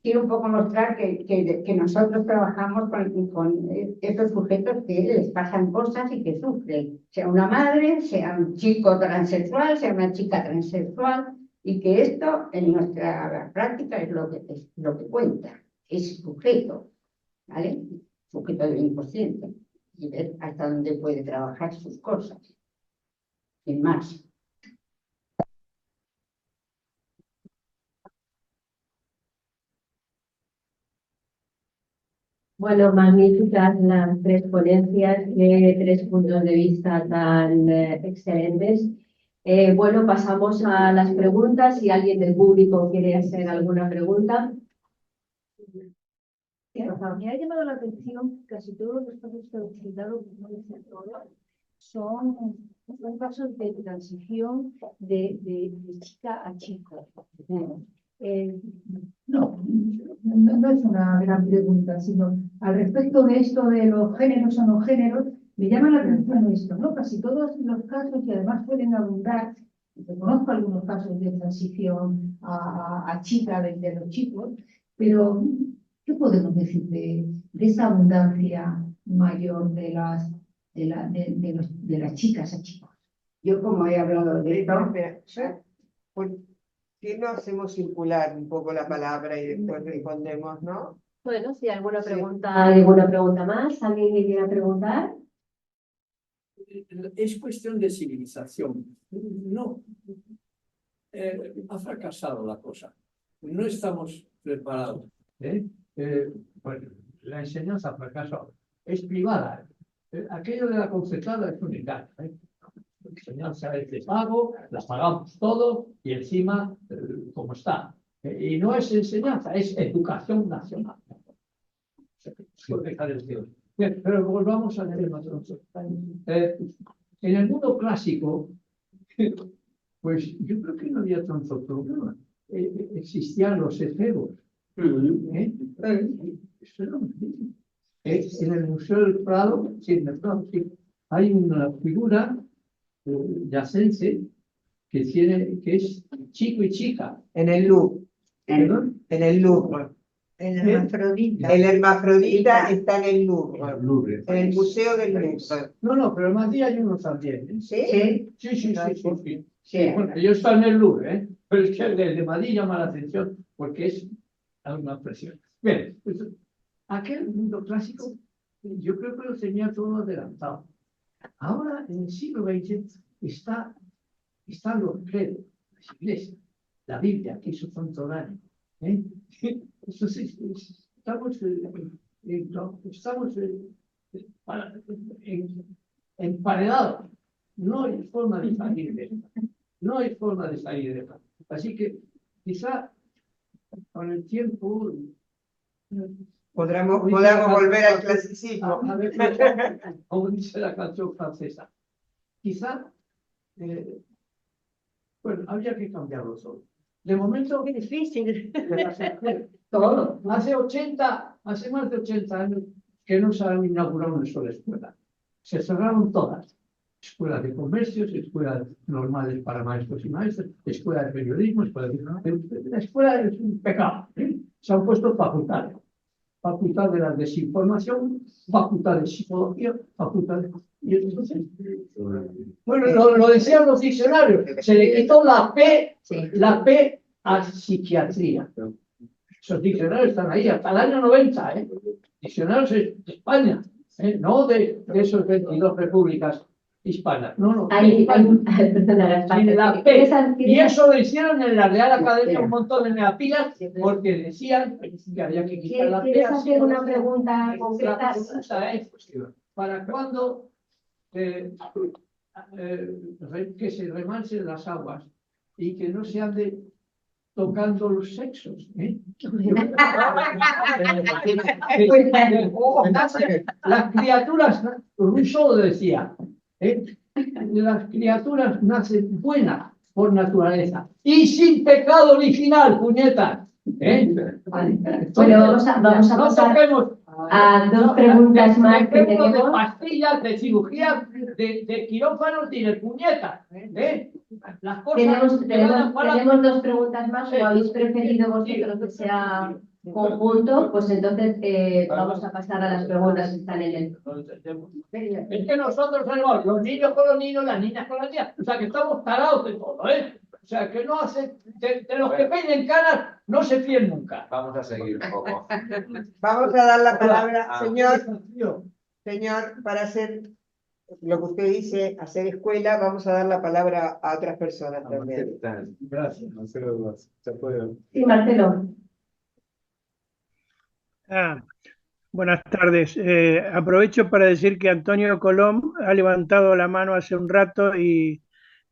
quiero un poco mostrar que nosotros trabajamos con estos sujetos que les pasan cosas y que sufren, sea una madre, sea un chico transexual, sea una chica transexual, y que esto en nuestra práctica es lo que cuenta, es sujeto, ¿vale? Sujeto del inconsciente, y ver hasta dónde puede trabajar sus cosas, sin más. Bueno, magníficas las tres ponencias, tres puntos de vista tan excelentes. Bueno, pasamos a las preguntas. Si alguien del público quiere hacer alguna pregunta. Me ha llamado la atención que casi todos los casos que he presentado, son casos de transición de chica a chico. No es una gran pregunta, sino al respecto de esto de los géneros o no géneros, me llama la atención esto, ¿no? Casi todos los casos, y además pueden abundar Conozco algunos casos de transición a chica de los chicos, pero ¿qué podemos decir de esa abundancia mayor de las chicas a chicos? Yo como he hablado de esto, Espera, ¿por qué no hacemos circular un poco la palabra y después respondemos, no? Bueno, si alguna Sí. alguna pregunta más, ¿alguien que quiera preguntar? Es cuestión de civilización. No, ha fracasado la cosa. No estamos preparados. Bueno, la enseñanza fracasó. Es privada. Aquello de la concertada es un engaño. La enseñanza es de pago, la pagamos todos y encima, como está. Y no es enseñanza, es educación nacional. Bien, pero volvamos al tema. En el mundo clásico, pues yo creo que no había tanto problema. Existían los efebos. Eso era muy difícil. En el Museo del Prado, sí, en el Prado, sí, hay una figura yacense que es chico y chica. En el Louvre. ¿Perdón? En el Louvre. El hermafrodita. El hermafrodita está en el Louvre. En el Museo del Louvre. No, pero en Madrid hay unos también. ¿eh? ¿Sí? Sí. Sí. Bueno, yo estoy en el Louvre, ¿eh? Pero es que el de Madrid llama la atención porque es una presión. Bien, pues, aquel mundo clásico, yo creo que lo tenía todo adelantado. Ahora, en el siglo XX, están los credos, las iglesias, la Biblia, que hizo tanto daño. Entonces, estamos emparedados. No hay forma de salir de esto. No hay forma de salir de esto. Así que quizá con el tiempo Podamos volver al clasicismo. a ver, como dice la canción francesa. Quizá, bueno, habría que cambiarlo todo. De momento, Qué difícil. Todo. Hace más de 80 años que no se han inaugurado una sola escuela. Se cerraron todas. Escuelas de comercios, escuelas normales para maestros y maestras, escuelas de periodismo, la escuela es un pecado. Se han puesto facultades. Facultad de la desinformación, facultad de psicología, facultad de... Y entonces, bueno, lo decían los diccionarios, se le quitó la P a psiquiatría. Esos diccionarios están ahí hasta el año 90, diccionarios de España, no de esos 22 repúblicas hispanas. No, Perdona, sin la P. Y eso lo hicieron en la Real Academia un montón de megapilas porque decían que había que quitar la P. ¿Quieres hacer una pregunta concreta? La pregunta es, ¿para cuándo que se remansen las aguas y que no se ande tocando los sexos? Las criaturas, Rousseau decía, las criaturas nacen buenas por naturaleza y sin pecado original, puñetas. Bueno, vamos a No pasar toquemos a dos preguntas más que ejemplos de tenemos. pastillas, de cirugía, de quirófanos y de puñetas. Las cosas Tenemos dos preguntas más, o habéis preferido vosotros que sea conjunto, pues entonces vamos a pasar a las preguntas que están en el... Es que nosotros tenemos los niños con los niños, las niñas con las niñas. O sea, que estamos tarados de todo, O sea, que no hace... De los que peinen caras, no se fíen nunca. Vamos a seguir un poco. Vamos a dar la palabra, Ah. señor, para hacer lo que usted dice, hacer escuela, vamos a dar la palabra a otras personas también. Gracias. Sí, Marcelo. Buenas tardes. Aprovecho para decir que Antonio Colom ha levantado la mano hace un rato y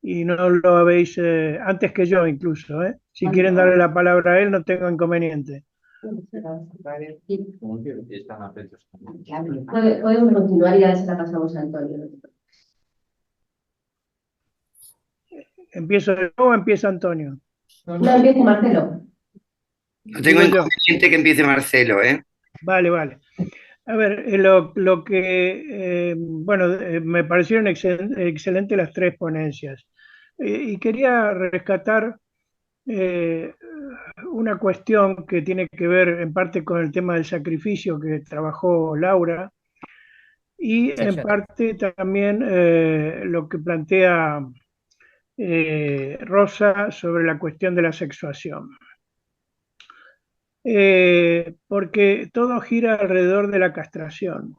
no lo habéis, antes que yo incluso. Si quieren darle la palabra a él, no tengo inconveniente. Vale. Están atentos. Podemos continuar y ya se la pasamos a Antonio. ¿Empiezo yo o empieza Antonio? No, empieza Marcelo. No tengo Digo yo. inconveniente que empiece Marcelo, ¿eh? Vale. A ver, lo que, bueno, me parecieron excelentes las tres ponencias. Y quería rescatar una cuestión que tiene que ver en parte con el tema del sacrificio que trabajó Laura y en parte también lo que plantea Rosa sobre la cuestión de la sexuación. Porque todo gira alrededor de la castración.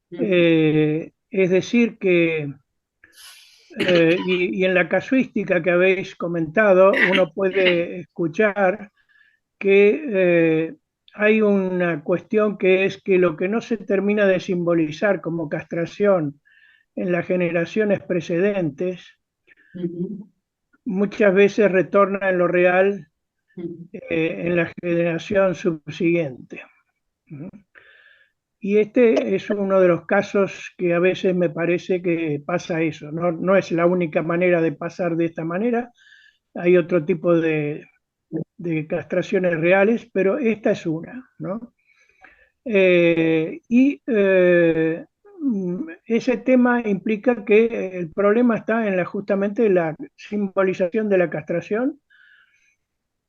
Es decir que, y en la casuística que habéis comentado, uno puede escuchar que hay una cuestión que es que lo que no se termina de simbolizar como castración en las generaciones precedentes, muchas veces retorna en lo real en la generación subsiguiente. Y este es uno de los casos que a veces me parece que pasa eso. No es la única manera de pasar de esta manera, hay otro tipo de castraciones reales, pero esta es una, ¿no? Ese tema implica que el problema está en justamente la simbolización de la castración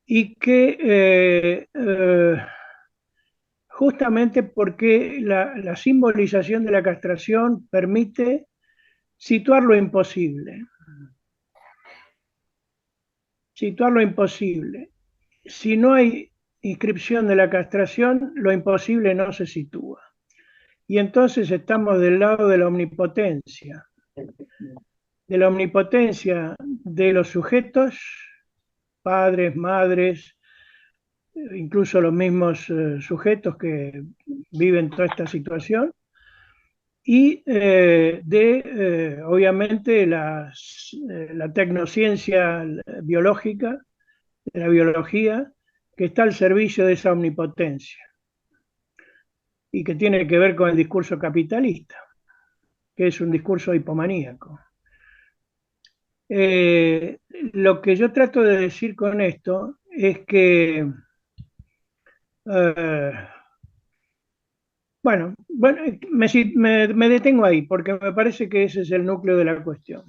y que justamente porque la simbolización de la castración permite situar lo imposible. Situar lo imposible. Si no hay inscripción de la castración, lo imposible no se sitúa. Y entonces estamos del lado de la omnipotencia de los sujetos, padres, madres, incluso los mismos sujetos que viven toda esta situación, y obviamente, la tecnociencia biológica, de la biología, que está al servicio de esa omnipotencia y que tiene que ver con el discurso capitalista, que es un discurso hipomaníaco. Lo que yo trato de decir con esto es que bueno, me detengo ahí porque me parece que ese es el núcleo de la cuestión.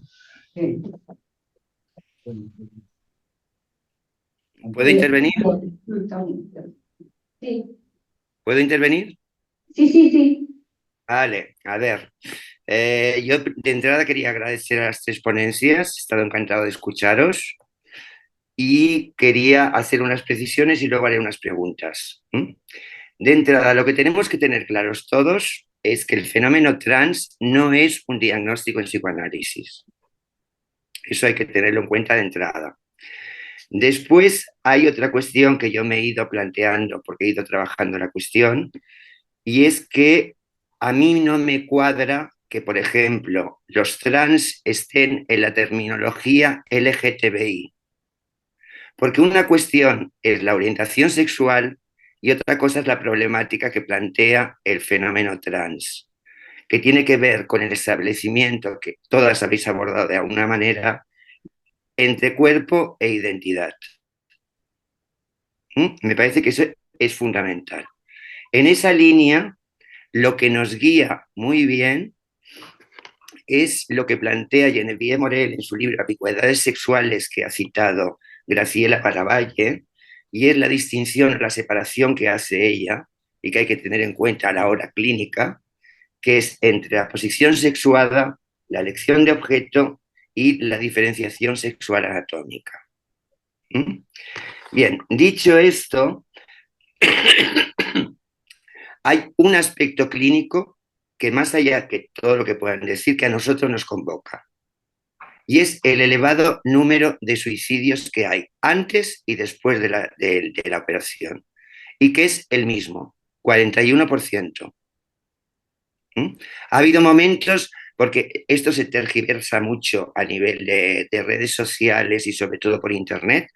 ¿Puedo intervenir? Sí, ¿Puedo intervenir? sí. Vale, a ver. Yo de entrada quería agradecer a las tres ponencias, he estado encantado de escucharos y quería hacer unas precisiones y luego haré unas preguntas. De entrada, lo que tenemos que tener claros todos es que el fenómeno trans no es un diagnóstico en psicoanálisis. Eso hay que tenerlo en cuenta de entrada. Después hay otra cuestión que yo me he ido planteando porque he ido trabajando la cuestión y es que a mí no me cuadra que, por ejemplo, los trans estén en la terminología LGTBI. Porque una cuestión es la orientación sexual y otra cosa es la problemática que plantea el fenómeno trans, que tiene que ver con el establecimiento que todas habéis abordado de alguna manera entre cuerpo e identidad. Me parece que eso es fundamental. En esa línea, lo que nos guía muy bien es lo que plantea Genevieve Morel en su libro Ambigüedades sexuales, que ha citado Graciela Paravalle, y es la distinción, la separación que hace ella y que hay que tener en cuenta a la hora clínica, que es entre la posición sexuada, la elección de objeto y la diferenciación sexual anatómica. Bien, dicho esto, hay un aspecto clínico que, más allá de todo lo que puedan decir, que a nosotros nos convoca, y es el elevado número de suicidios que hay antes y después de la operación, y que es el mismo, 41%. Ha habido momentos, porque esto se tergiversa mucho a nivel de redes sociales y sobre todo por internet,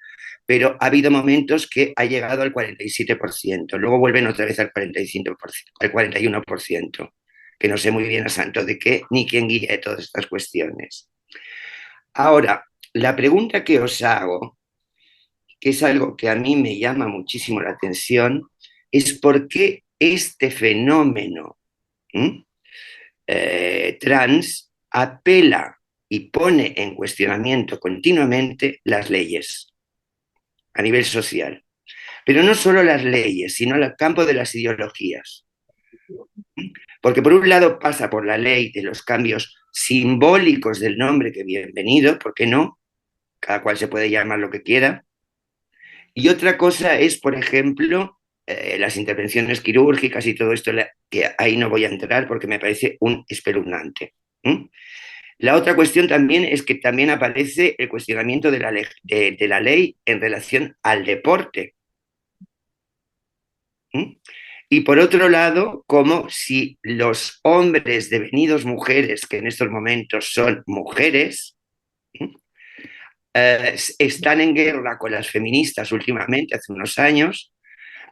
pero ha habido momentos que ha llegado al 47%, luego vuelven otra vez al 45%, al 41%, que no sé muy bien a santo de qué ni quién guía todas estas cuestiones. Ahora, la pregunta que os hago, que es algo que a mí me llama muchísimo la atención, es por qué este fenómeno trans apela y pone en cuestionamiento continuamente las leyes a nivel social. Pero no solo las leyes, sino el campo de las ideologías. Porque por un lado pasa por la ley de los cambios simbólicos del nombre, que bienvenido, ¿por qué no? Cada cual se puede llamar lo que quiera. Y otra cosa es, por ejemplo, las intervenciones quirúrgicas y todo esto, que ahí no voy a entrar porque me parece un espeluznante. La otra cuestión también es que también aparece el cuestionamiento de la ley en relación al deporte. Y por otro lado, como si los hombres devenidos mujeres, que en estos momentos son mujeres, están en guerra con las feministas últimamente, hace unos años,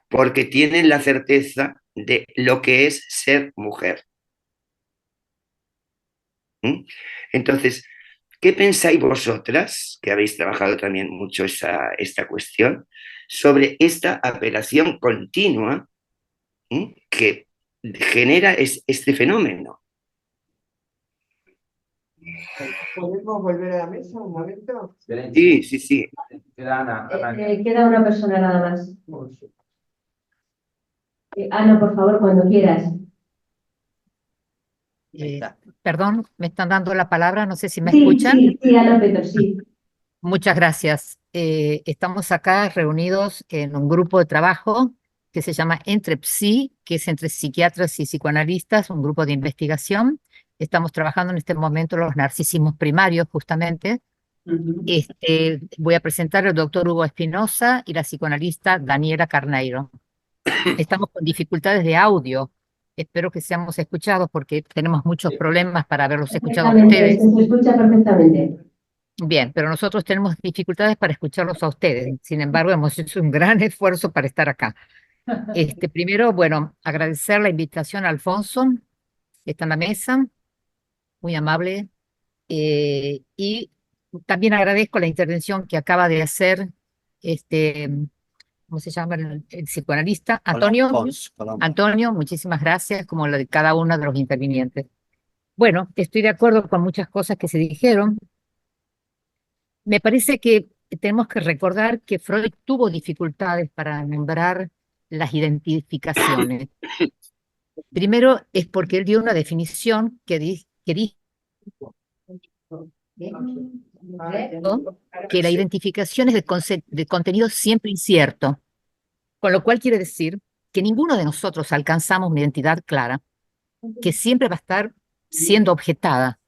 porque tienen la certeza de lo que es ser mujer. Entonces, ¿qué pensáis vosotras, que habéis trabajado también mucho esta cuestión, sobre esta apelación continua que genera este fenómeno? ¿Podemos volver a la mesa un momento? Sí, sí, sí. Queda Ana, Queda una persona nada más. Ana, por favor, cuando quieras. Perdón, me están dando la palabra, no sé si me Sí, escuchan. sí, Ana Peter, sí. Muchas gracias. Estamos acá reunidos en un grupo de trabajo que se llama Entrepsi, que es entre psiquiatras y psicoanalistas, un grupo de investigación. Estamos trabajando en este momento los narcisismos primarios, justamente. Voy a presentar al doctor Hugo Espinosa y la psicoanalista Daniela Carneiro. Estamos con dificultades de audio. Espero que seamos escuchados porque tenemos muchos problemas para haberlos escuchado a ustedes. Se escucha perfectamente. Bien, pero nosotros tenemos dificultades para escucharlos a ustedes. Sin embargo, hemos hecho un gran esfuerzo para estar acá. Primero, bueno, agradecer la invitación a Alfonso, que está en la mesa, muy amable. Y también agradezco la intervención que acaba de hacer ¿cómo se llama el psicoanalista? Antonio. Antonio, muchísimas gracias, como la de cada uno de los intervinientes. Bueno, estoy de acuerdo con muchas cosas que se dijeron. Me parece que tenemos que recordar que Freud tuvo dificultades para nombrar las identificaciones. Primero es porque él dio una definición que dice que la identificación es de contenido siempre incierto, con lo cual quiere decir que ninguno de nosotros alcanzamos una identidad clara, que siempre va a estar siendo objetada.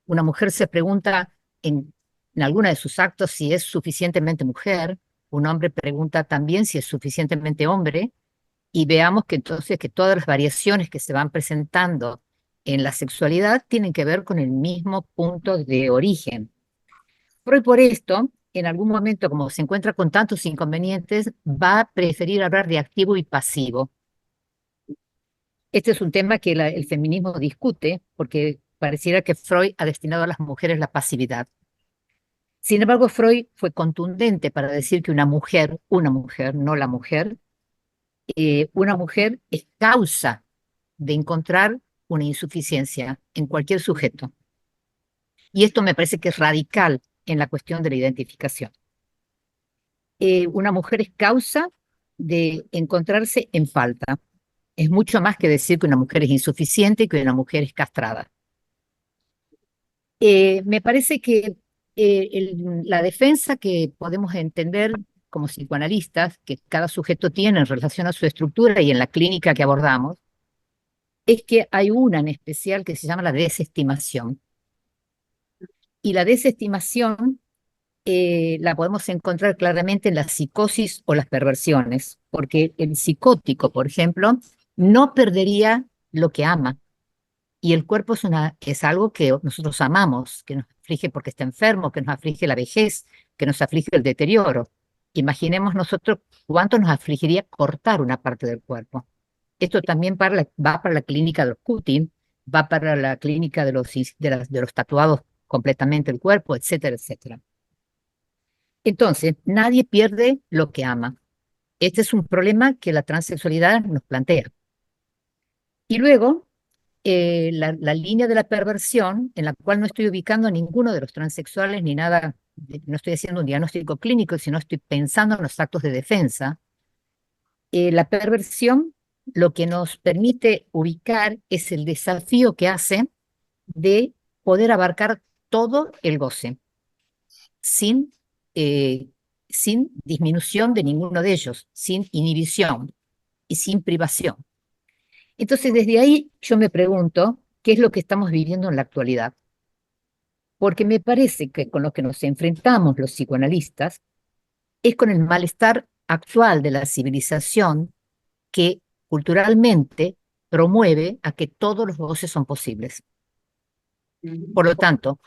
Una mujer se pregunta en alguna de sus actos si es suficientemente mujer, un hombre pregunta también si es suficientemente hombre, y veamos que entonces que todas las variaciones que se van presentando en la sexualidad tienen que ver con el mismo punto de origen. Freud por esto, en algún momento, como se encuentra con tantos inconvenientes, va a preferir hablar de activo y pasivo. Este es un tema que el feminismo discute, porque pareciera que Freud ha destinado a las mujeres la pasividad. Sin embargo, Freud fue contundente para decir que una mujer, no la mujer, una mujer es causa de encontrar una insuficiencia en cualquier sujeto. Y esto me parece que es radical en la cuestión de la identificación. Una mujer es causa de encontrarse en falta. Es mucho más que decir que una mujer es insuficiente y que una mujer es castrada. Me parece que la defensa que podemos entender como psicoanalistas, que cada sujeto tiene en relación a su estructura y en la clínica que abordamos, es que hay una en especial que se llama la desestimación. Y la desestimación la podemos encontrar claramente en la psicosis o las perversiones, porque el psicótico, por ejemplo, no perdería lo que ama. Y el cuerpo es algo que nosotros amamos, que nos aflige porque está enfermo, que nos aflige la vejez, que nos aflige el deterioro. Imaginemos nosotros cuánto nos afligiría cortar una parte del cuerpo. Esto también va para la clínica de los cutting, va para la clínica de los tatuados completamente el cuerpo, etcétera, etcétera. Entonces, nadie pierde lo que ama. Este es un problema que la transexualidad nos plantea. Y luego, la línea de la perversión, en la cual no estoy ubicando a ninguno de los transexuales ni nada, no estoy haciendo un diagnóstico clínico, sino estoy pensando en los actos de defensa. La perversión lo que nos permite ubicar es el desafío que hace de poder abarcar todo el goce, sin, sin disminución de ninguno de ellos, sin inhibición y sin privación. Entonces, desde ahí yo me pregunto, ¿qué es lo que estamos viviendo en la actualidad? Porque me parece que con lo que nos enfrentamos los psicoanalistas es con el malestar actual de la civilización que culturalmente promueve a que todos los goces son posibles. Por lo tanto,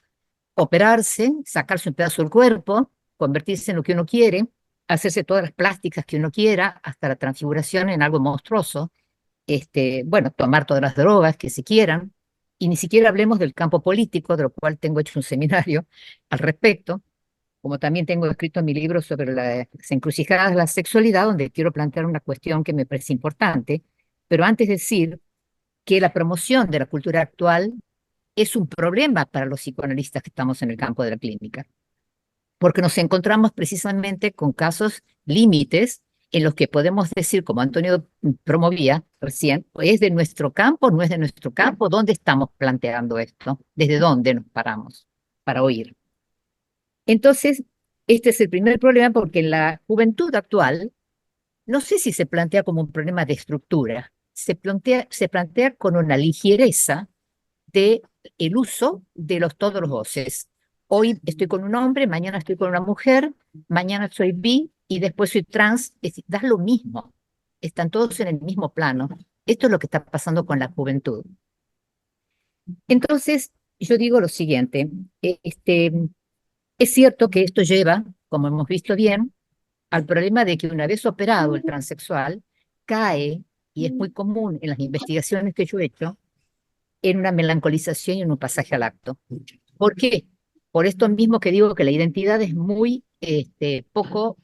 operarse, sacarse un pedazo del cuerpo, convertirse en lo que uno quiere, hacerse todas las plásticas que uno quiera, hasta la transfiguración en algo monstruoso, bueno, tomar todas las drogas que se quieran, y ni siquiera hablemos del campo político, de lo cual tengo hecho un seminario al respecto, como también tengo escrito mi libro sobre las encrucijadas de la sexualidad, donde quiero plantear una cuestión que me parece importante, pero antes decir que la promoción de la cultura actual es un problema para los psicoanalistas que estamos en el campo de la clínica, porque nos encontramos precisamente con casos límites en los que podemos decir, como Antonio promovía recién, ¿es de nuestro campo, no es de nuestro campo? ¿Dónde estamos planteando esto? ¿Desde dónde nos paramos para oír? Entonces, este es el primer problema porque en la juventud actual, no sé si se plantea como un problema de estructura, se plantea con una ligereza de el uso de todos los voces. Hoy estoy con un hombre, mañana estoy con una mujer, mañana soy bi y después soy trans. Es decir, da lo mismo. Están todos en el mismo plano. Esto es lo que está pasando con la juventud. Entonces, yo digo lo siguiente. Es cierto que esto lleva, como hemos visto bien, al problema de que una vez operado el transexual, cae, y es muy común en las investigaciones que yo he hecho, en una melancolización y en un pasaje al acto. ¿Por qué? Por esto mismo que digo que la identidad es muy poco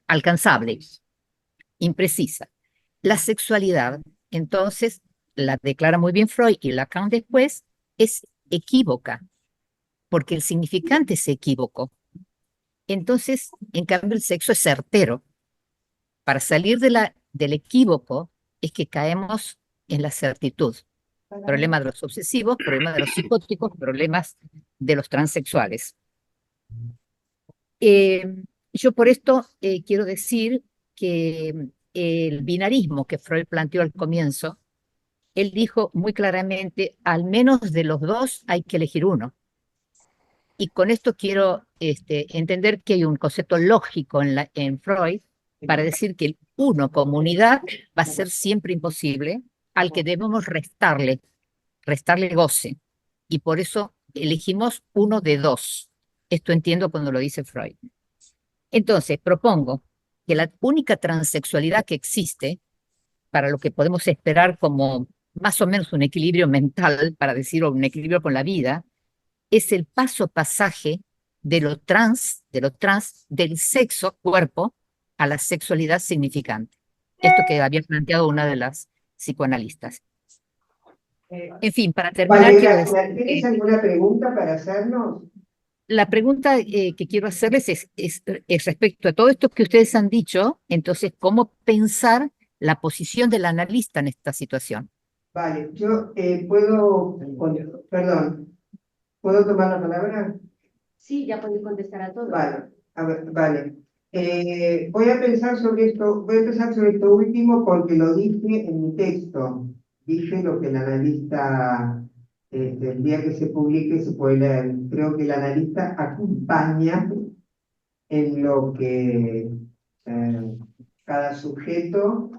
alcanzable, imprecisa. La sexualidad, entonces, la declara muy bien Freud y Lacan después, es equívoca, porque el significante es equívoco. Entonces, en cambio, el sexo es certero. Para salir del equívoco es que caemos en la certitud. Problema de los obsesivos, problema de los psicóticos, problemas de los transexuales. Yo por esto quiero decir que el binarismo que Freud planteó al comienzo, él dijo muy claramente, al menos de los dos hay que elegir uno. Y con esto quiero entender que hay un concepto lógico en Freud para decir que el uno como unidad va a ser siempre imposible, al que debemos restarle goce. Y por eso elegimos uno de dos. Esto entiendo cuando lo dice Freud. Entonces, propongo que la única transexualidad que existe, para lo que podemos esperar como más o menos un equilibrio mental, para decirlo, un equilibrio con la vida, es el pasaje de lo trans, del sexo, cuerpo, a la sexualidad significante. Esto que había planteado una de las psicoanalistas. En fin, para terminar, Valeria, ¿tienes alguna pregunta para hacernos? la pregunta que quiero hacerles es respecto a todo esto que ustedes han dicho, entonces, ¿cómo pensar la posición del analista en esta situación? Vale, yo perdón, ¿puedo tomar la palabra? Sí, ya podéis contestar a todo. Vale, a ver, vale. Voy a empezar sobre esto último porque lo dije en mi texto. Dije lo que el analista, el día que se publique se puede leer. Creo que el analista acompaña en lo que cada sujeto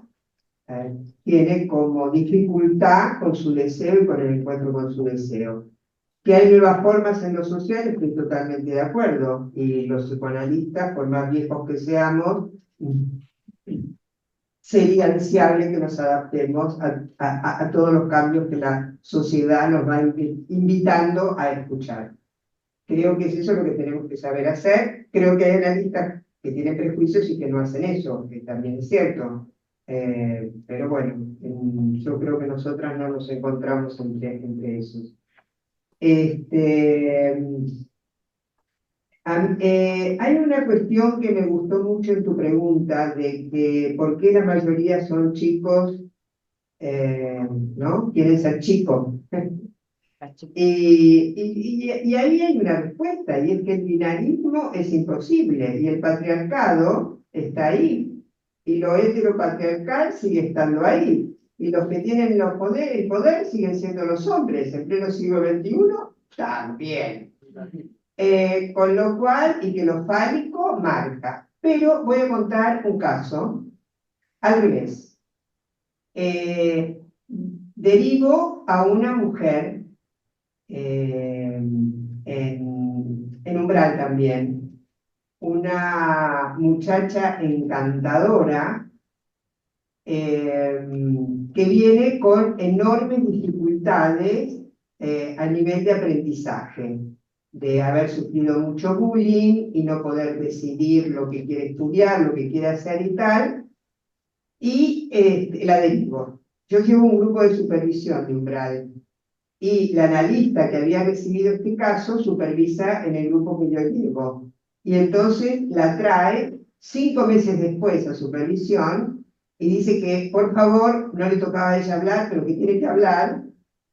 tiene como dificultad con su deseo y con el encuentro con su deseo. Que hay nuevas formas en lo social, estoy totalmente de acuerdo. Y los psicoanalistas, por más viejos que seamos, sería deseable que nos adaptemos a todos los cambios que la sociedad nos va invitando a escuchar. Creo que es eso lo que tenemos que saber hacer. Creo que hay analistas que tienen prejuicios y que no hacen eso, que también es cierto. Pero bueno, yo creo que nosotras no nos encontramos entre esos. Hay una cuestión que me gustó mucho en tu pregunta, de que por qué la mayoría son chicos, ¿no? Quieren ser chicos. Y ahí hay una respuesta, y es que el binarismo es imposible, y el patriarcado está ahí, y lo heteropatriarcal sigue estando ahí, y los que tienen el poder siguen siendo los hombres, en pleno siglo XXI también. Con lo cual, y que lo fálico marca. Pero voy a contar un caso al revés. Derivo a una mujer en Umbral también, una muchacha encantadora que viene con enormes dificultades a nivel de aprendizaje, de haber sufrido mucho bullying y no poder decidir lo que quiere estudiar, lo que quiere hacer y tal, y la derivo. Yo llevo un grupo de supervisión de Umbral, y la analista que había recibido este caso supervisa en el grupo que yo llevo. Y entonces la trae 5 meses después a supervisión y dice que, por favor, no le tocaba a ella hablar, pero que tiene que hablar,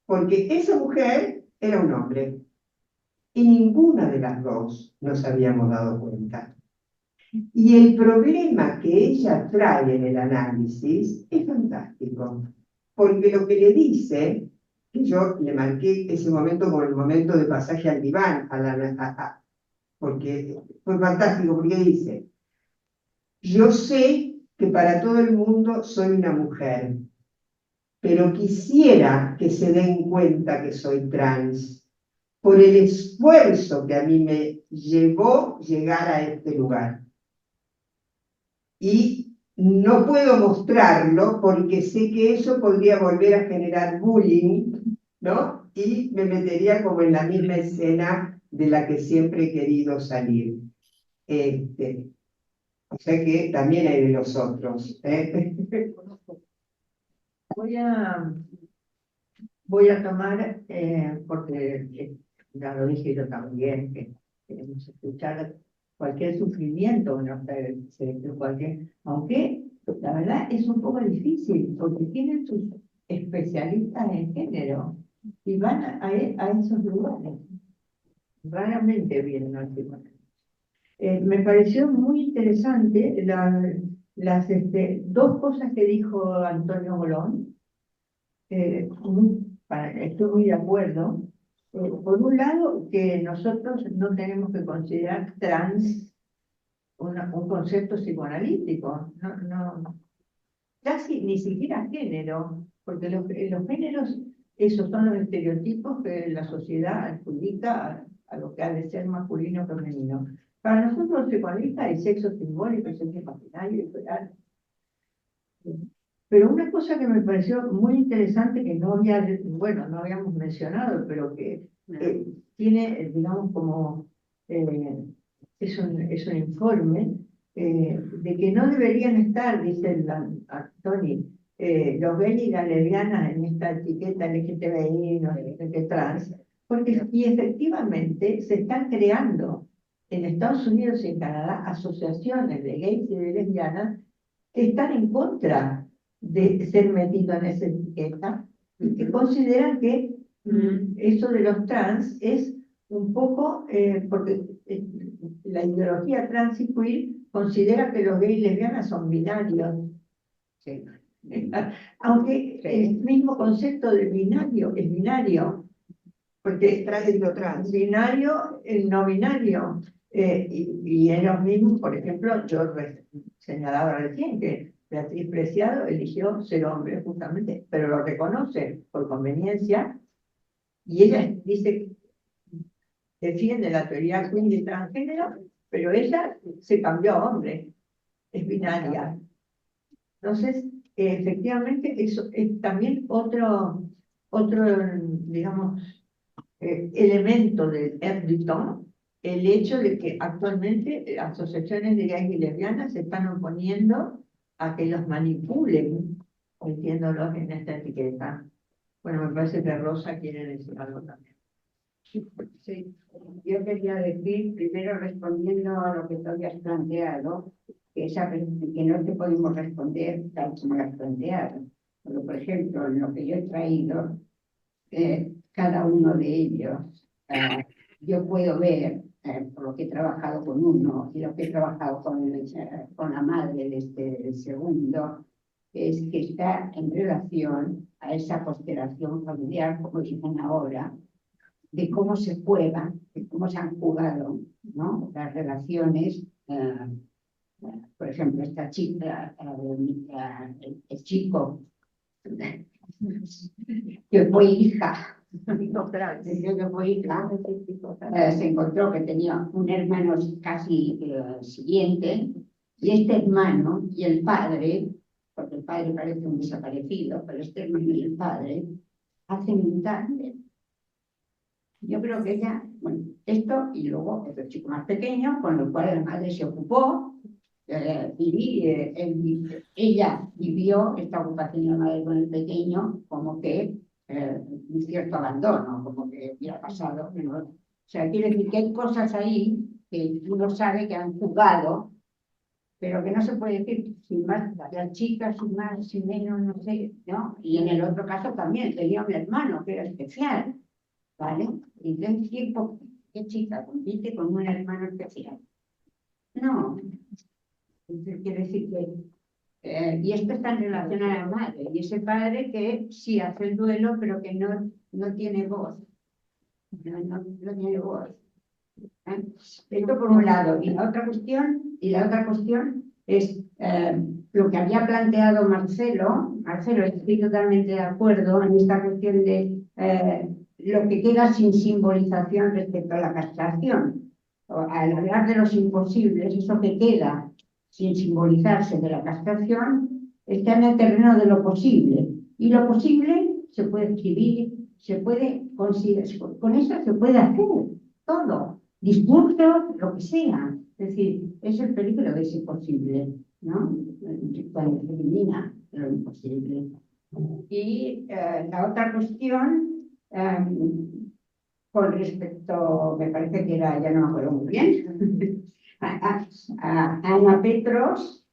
porque esa mujer era un hombre. Y ninguna de las dos nos habíamos dado cuenta. Y el problema que ella trae en el análisis es fantástico, porque lo que le dice, que yo le marqué ese momento como el momento de pasaje al diván, porque fue fantástico, porque dice: yo sé que para todo el mundo soy una mujer, pero quisiera que se den cuenta que soy trans, por el esfuerzo que a mí me llevó llegar a este lugar. Y no puedo mostrarlo porque sé que eso podría volver a generar bullying, ¿no? Y me metería como en la misma escena de la que siempre he querido salir. O sea que también hay de los otros. Voy a tomar, porque ya lo dije yo también, que queremos escuchar cualquier sufrimiento, no sé, aunque la verdad es un poco difícil, porque tienen sus especialistas en género y van a esos lugares. Raramente vienen al tribunal. Me pareció muy interesante las 2 cosas que dijo Antonio Golón. Estoy muy de acuerdo. Por un lado, que nosotros no tenemos que considerar trans un concepto psicoanalítico, casi ni siquiera género, porque los géneros, esos son los estereotipos que la sociedad adjudica a lo que ha de ser masculino o femenino. Para nosotros los psicoanalistas hay sexo simbólico, sexo imaginario y real. Pero una cosa que me pareció muy interesante, que no habíamos mencionado, pero que tiene, digamos, como es un informe de que no deberían estar, dice Tony, los gays y las lesbianas en esta etiqueta LGTBI, no LGBT trans, porque y efectivamente se están creando en Estados Unidos y en Canadá asociaciones de gays y de lesbianas que están en contra de ser metido en esa etiqueta y que consideran que eso de los trans es un poco, porque la ideología trans y queer considera que los gays y lesbianas son binarios. Sí. Aunque el mismo concepto de binario es binario, porque Trans y no trans. Binario, el no binario. Y ellos mismos, por ejemplo, yo señalaba recién que Beatriz Preciado eligió ser hombre justamente, pero lo reconoce por conveniencia, y ella dice, defiende la teoría queer y transgénero, pero ella se cambió a hombre, es binaria. Entonces, efectivamente, eso es también otro digamos, elemento del Erdutón, el hecho de que actualmente asociaciones de gays y lesbianas se están oponiendo a que los manipulen metiéndolos en esta etiqueta. Bueno, me parece que Rosa quiere decir algo también. Sí, yo quería decir, primero respondiendo a lo que tú habías planteado, que no te podemos responder tal como lo has planteado. Pero, por ejemplo, en lo que yo he traído, cada uno de ellos, yo puedo ver, por lo que he trabajado con uno y lo que he trabajado con la madre de este segundo, es que está en relación a esa constelación familiar, como dicen ahora, de cómo se juega, de cómo se han jugado, ¿no?, las relaciones. Por ejemplo, esta chica, el chico que fue hija, se encontró que tenía un hermano casi siguiente, y este hermano y el padre, porque el padre parece un desaparecido, pero este hermano y el padre hacen un tándem. Yo creo que ella, bueno, esto y luego otro chico más pequeño, con el cual la madre se ocupó, ella vivió esta ocupación de la madre con el pequeño como que un cierto abandono, como que hubiera pasado, ¿no? O sea, quiere decir que hay cosas ahí que uno sabe que han jugado, pero que no se puede decir sin más, la chica sin más, sin menos, no sé, ¿no? Y en el otro caso también tenía un hermano que era especial, ¿vale? Y entonces, ¿qué chica compite con un hermano especial? No. Entonces, quiere decir que... y esto está en relación a la madre, y ese padre que sí hace el duelo, pero que no tiene voz. No tiene voz. Esto por un lado. Y la otra cuestión es lo que había planteado Marcelo. Marcelo, estoy totalmente de acuerdo en esta cuestión de lo que queda sin simbolización respecto a la castración. Al hablar de los imposibles, eso que queda sin simbolizarse de la castración está en el terreno de lo posible. Y lo posible se puede escribir, se puede considerar, con eso se puede hacer todo, discurso, lo que sea. Es decir, es el peligro de ese posible, ¿no? Cuando se elimina lo imposible. Y la otra cuestión, con respecto, me parece que era, ya no me acuerdo muy bien, a Ana Petros,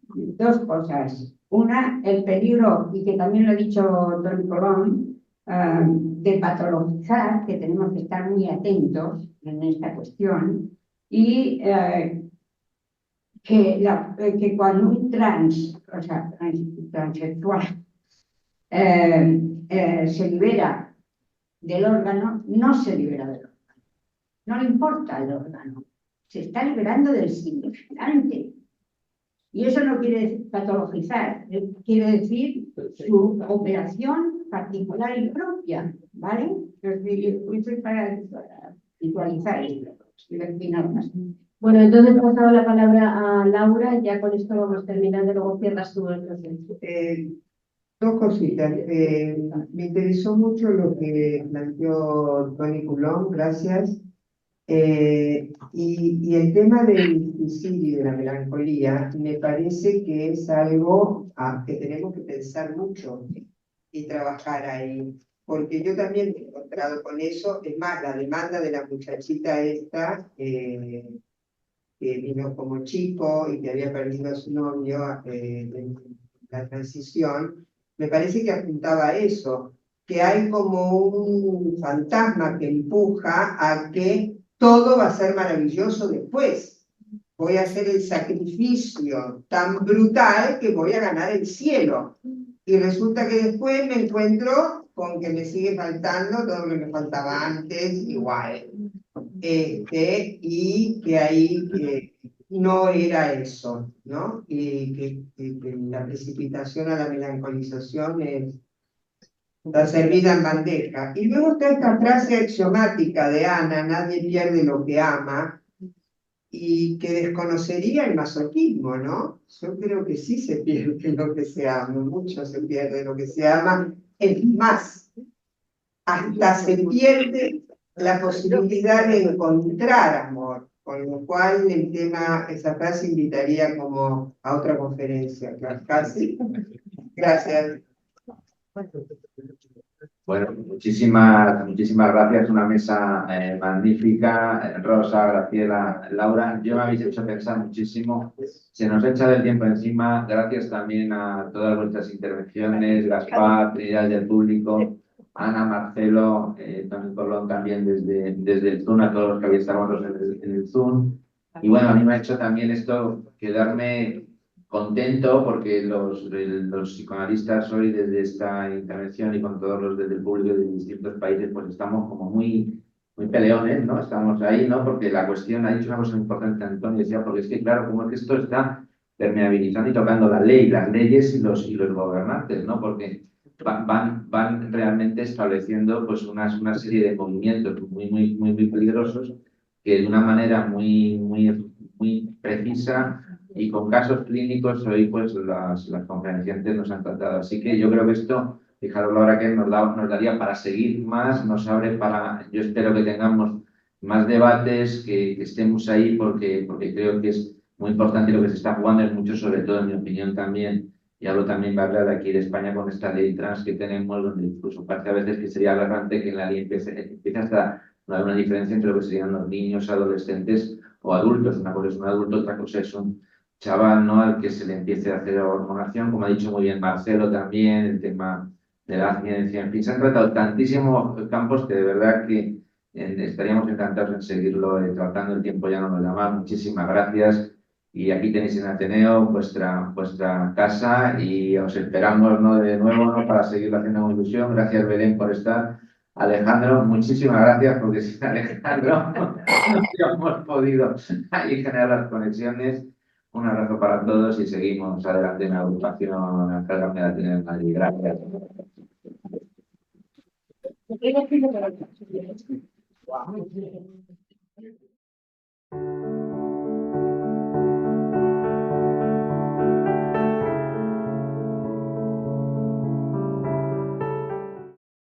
dos cosas. Una, el peligro, y que también lo ha dicho Toni Colom, de patologizar, que tenemos que estar muy atentos en esta cuestión, y que cuando un transexual se libera del órgano, no se libera del órgano. No le importa el órgano. Se está liberando del significante. Y eso no quiere decir patologizar, quiere decir su operación particular y propia, ¿vale? Eso es para visualizar esto. Bueno, entonces pasado la palabra a Laura, ya con esto vamos terminando, luego cierras tú el proceso. Dos cositas. Me interesó mucho lo que planteó Toni Colom, gracias. Y el tema del suicidio y de la melancolía me parece que es algo que tenemos que pensar mucho y trabajar ahí, porque yo también me he encontrado con eso. Es más, la demanda de la muchachita esta, que vino como chico y que había perdido a su novio en la transición, me parece que apuntaba a eso, que hay como un fantasma que empuja a que todo va a ser maravilloso después. Voy a hacer el sacrificio tan brutal que voy a ganar el cielo. Y resulta que después me encuentro con que me sigue faltando todo lo que me faltaba antes, igual. Y que ahí no era eso, ¿no? Que la precipitación a la melancolización es la servida en bandeja. Y luego está esta frase axiomática de Ana: nadie pierde lo que ama, y que desconocería el masoquismo, ¿no? Yo creo que sí se pierde lo que se ama, mucho se pierde lo que se ama. Es más, hasta se pierde la posibilidad de encontrar amor. Con lo cual el tema, esa frase invitaría como a otra conferencia, casi. Gracias. Bueno, muchísimas gracias. Una mesa magnífica. Rosa, Graciela, Laura. Yo me habéis hecho pensar muchísimo. Se nos echa el tiempo encima. Gracias también a todas vuestras intervenciones. Gaspar, Trinidad del público, Ana, Marcelo, Tony Colón también desde el Zoom, a todos los que habéis estado con nosotros en el Zoom. Y bueno, a mí me ha hecho también esto quedarme contento porque los psicoanalistas hoy desde esta intervención y con todos los desde el público de distintos países pues estamos como muy peleones, ¿no? Estamos ahí, ¿no? Porque la cuestión, ha dicho una cosa importante Antonio, decía, porque es que claro, como es que esto está permeabilizando y tocando la ley, las leyes y los gobernantes, ¿no? Porque van realmente estableciendo pues una serie de movimientos muy peligrosos que de una manera muy precisa y con casos clínicos hoy pues las conferenciantes nos han tratado. Así que yo creo que esto, fijaros ahora que nos daría para seguir más, nos abre para, yo espero que tengamos más debates, que estemos ahí porque creo que es muy importante lo que se está jugando, es mucho, sobre todo en mi opinión también, y hablo también, ¿verdad?, de aquí de España con esta ley trans que tenemos, donde incluso parece a veces que sería aberrante que en la ley empiece hasta no hay una diferencia entre lo que serían los niños, adolescentes o adultos. Una cosa es un adulto, otra cosa es un chaval, ¿no?, al que se le empiece a hacer hormonación, como ha dicho muy bien Marcelo también, el tema de la ciencia, en fin, se han tratado tantísimos campos que de verdad que estaríamos encantados en seguirlo tratando. El tiempo ya no nos da más. Muchísimas gracias. Y aquí tenéis en Ateneo vuestra casa y os esperamos, ¿no?, de nuevo, ¿no?, para seguir haciendo con ilusión. Gracias, Belén, por estar. Alejandro, muchísimas gracias, porque sin Alejandro no habríamos podido ahí generar las conexiones. Un abrazo para todos y seguimos adelante en la agrupación Cárgame de Ateneo en Madrid. Gracias. Wow.